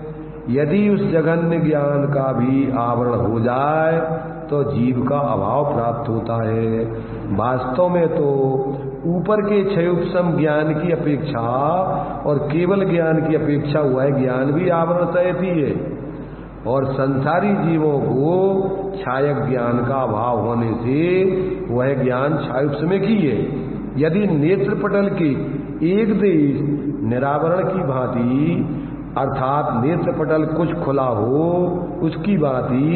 यदि उस जघन्य ज्ञान का भी आवरण हो जाए तो जीव का अभाव प्राप्त होता है। वास्तव में तो ऊपर के क्षयोपम ज्ञान की अपेक्षा और केवल ज्ञान की अपेक्षा वह ज्ञान भी आवरण सहित ही है, और संसारी जीवों को छायक ज्ञान का अभाव होने से वह ज्ञान क्षयोपम की है। यदि नेत्र पटल के एक देश निरावरण की भांति अर्थात नेत्र पटल कुछ खुला हो उसकी भांति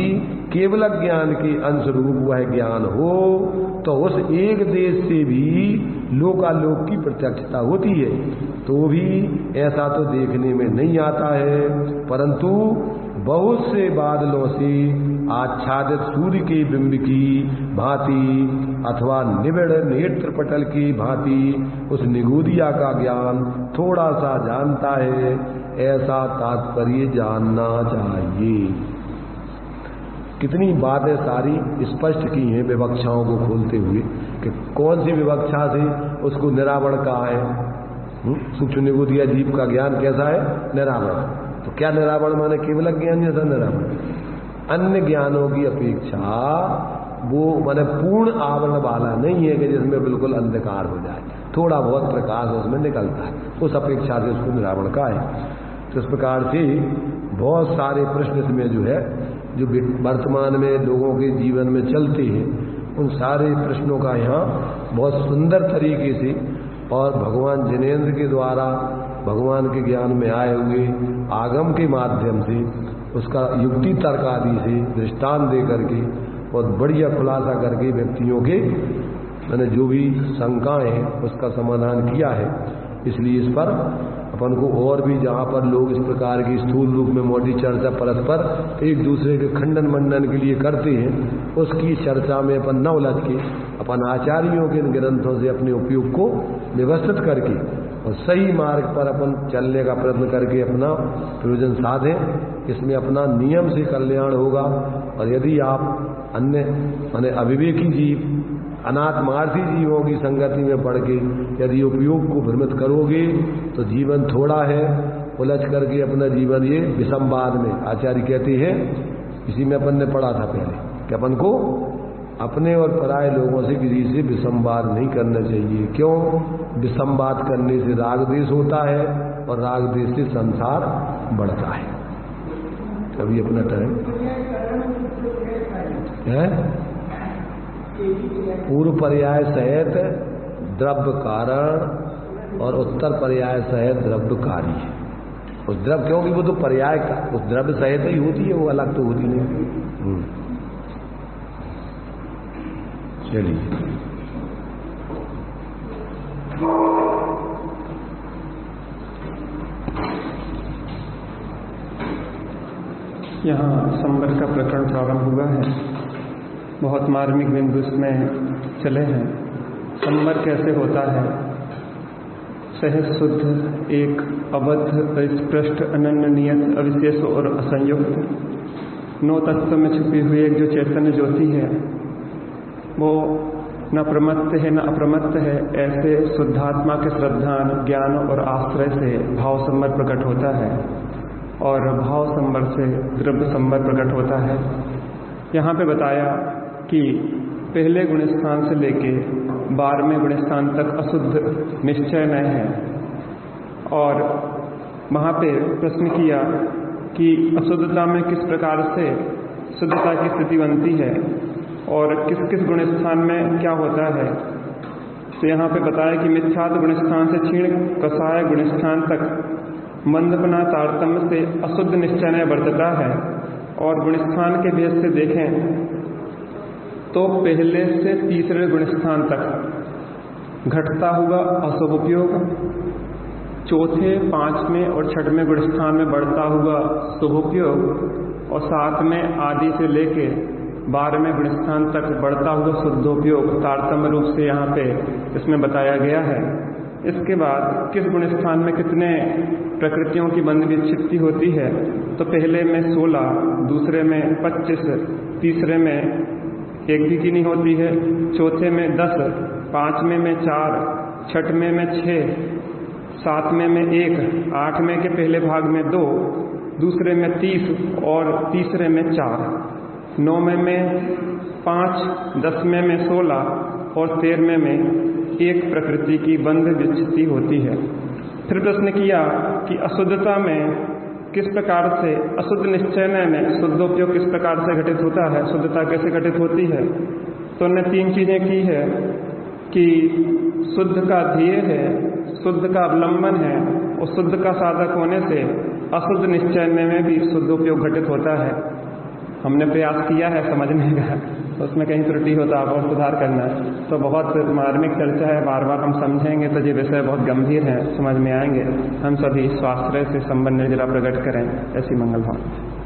केवल ज्ञान के अंशरूप वह ज्ञान हो, तो उस एक देश से भी लोकालोक की प्रत्यक्षता होती है। तो भी ऐसा तो देखने में नहीं आता है, परंतु बहुत से बादलों से आच्छादित सूर्य के बिंब की भांति अथवा निबिड़ नेत्र पटल की भांति उस निगूदिया का ज्ञान थोड़ा सा जानता है, ऐसा तात्पर्य जानना चाहिए। कितनी बातें सारी स्पष्ट की हैं विवक्षाओं को खोलते हुए कि कौन सी विवक्षा से उसको निरावरण कहा है। सूक्ष्म निगूदिया जीव का ज्ञान कैसा है? निरावरण। तो क्या निरावरण माने? केवल ज्ञान जैसा निरावरण। अन्य ज्ञानों की अपेक्षा वो माने पूर्ण आवरण वाला नहीं है कि जिसमें बिल्कुल अंधकार हो जाए, थोड़ा बहुत प्रकाश उसमें निकलता है, उस अपेक्षा से उसको निरावरण का है। तो इस प्रकार से बहुत सारे प्रश्न इसमें जो है जो वर्तमान में लोगों के जीवन में चलते हैं, उन सारे प्रश्नों का यहाँ बहुत सुंदर तरीके से और भगवान जिनेन्द्र के द्वारा भगवान के ज्ञान में आए हुए आगम के माध्यम से उसका युक्ति तर्क आदि से दृष्टांत दे करके बहुत बढ़िया खुलासा करके व्यक्तियों के मैंने जो भी शंकाएं हैं उसका समाधान किया है। इसलिए इस पर अपन को और भी जहाँ पर लोग इस प्रकार की स्थूल रूप में मोटी चर्चा परस्पर एक दूसरे के खंडन मंडन के लिए करते हैं, उसकी चर्चा में अपन न उलझ के अपन आचार्यों के ग्रंथों से अपने उपयोग को व्यवस्थित करके और सही मार्ग पर अपन चलने का प्रयत्न करके अपना प्रयोजन साधें। इसमें अपना नियम से कल्याण होगा। और यदि आप अन्य माने अविवेकी जीव अनात्मार्थी जीवों की संगति में पड़ के यदि उपयोग को भ्रमित करोगे तो जीवन थोड़ा है, उलझ करके अपना जीवन ये विसंवाद में आचार्य कहते हैं। इसी में अपन ने पढ़ा था पहले कि अपन को अपने और पराये लोगों से किसी से विसंवाद नहीं करना चाहिए। क्यों? विसंवाद करने से राग द्वेष होता है और राग द्वेष से संसार बढ़ता है। अभी अपना टाइम है। पूर्व पर्याय सहित द्रव्य कारण और उत्तर पर्याय सहित द्रव्य कार्य है। उस द्रव्य क्योंकि वो तो पर्याय का उस द्रव्य सहित ही होती है, वो अलग तो होती नहीं। चलिए यहाँ संवर का प्रकरण प्रारंभ हुआ है। बहुत मार्मिक बिंदु में चले हैं। संवर कैसे होता है, सहज शुद्ध एक अवध स्पष्ट अनन्य नियत अविशेष और असंयुक्त 9 तत्व में छुपी हुई एक जो चैतन्य ज्योति है वो न प्रमत्त है न अप्रमत्त है। ऐसे शुद्धात्मा के श्रद्धान ज्ञान और आश्रय से भाव संबर प्रकट होता है और भाव संबर से द्रव्य संबर प्रकट होता है। यहाँ पे बताया कि पहले गुणस्थान से लेके 12वें गुणस्थान तक अशुद्ध निश्चय नय है और वहाँ पे प्रश्न किया कि अशुद्धता में किस प्रकार से शुद्धता की स्थिति बनती है और किस किस गुणस्थान में क्या होता है। तो यहाँ पे बताया कि मिथ्यात्व गुणस्थान से क्षीण कसाय गुणस्थान तक मंदपना तारतम्य से अशुद्ध निश्चय वर्तता है और गुणस्थान के भेद से देखें तो पहले से तीसरे गुणस्थान तक घटता हुआ अशुभ उपयोग, चौथे 5वें और 6वें गुणस्थान में बढ़ता हुआ शुभ उपयोग और 7वें आदि से लेके 12वें गुणस्थान तक बढ़ता हुआ शुद्धोपयोग तारतम्य रूप से यहाँ पे इसमें बताया गया है। इसके बाद किस गुणस्थान में कितने प्रकृतियों की बंध विक्षिप्ति होती है तो पहले में 16, दूसरे में 25, तीसरे में एक भी की नहीं होती है, चौथे में 10, 5वें में 4, 6वें में 6, 7वें में 1, 8वें के पहले भाग में 2, दूसरे में 30 और तीसरे में 4, 9वें में 5, 10वें में 16 और 13वें में एक प्रकृति की बंध विच्छित्ति होती है। फिर प्रश्न किया कि अशुद्धता में किस प्रकार से अशुद्ध निश्चय में शुद्धोपयोग किस प्रकार से घटित होता है, शुद्धता कैसे घटित होती है। तो उन्होंने 3 चीजें की है कि शुद्ध का ध्येय है, शुद्ध का अवलंबन है और शुद्ध का साधक होने से अशुद्ध निश्चय में भी शुद्धोपयोग घटित होता है। हमने प्रयास किया है समझने का, तो उसमें कहीं त्रुटि हो तो आप और सुधार करना है। तो बहुत मार्मिक चर्चा है, बार बार हम समझेंगे तो ये विषय बहुत गंभीर है, समझ में आएंगे। हम सभी स्वाश्रय से संबंध निर्जला प्रकट करें, ऐसी मंगल भावना।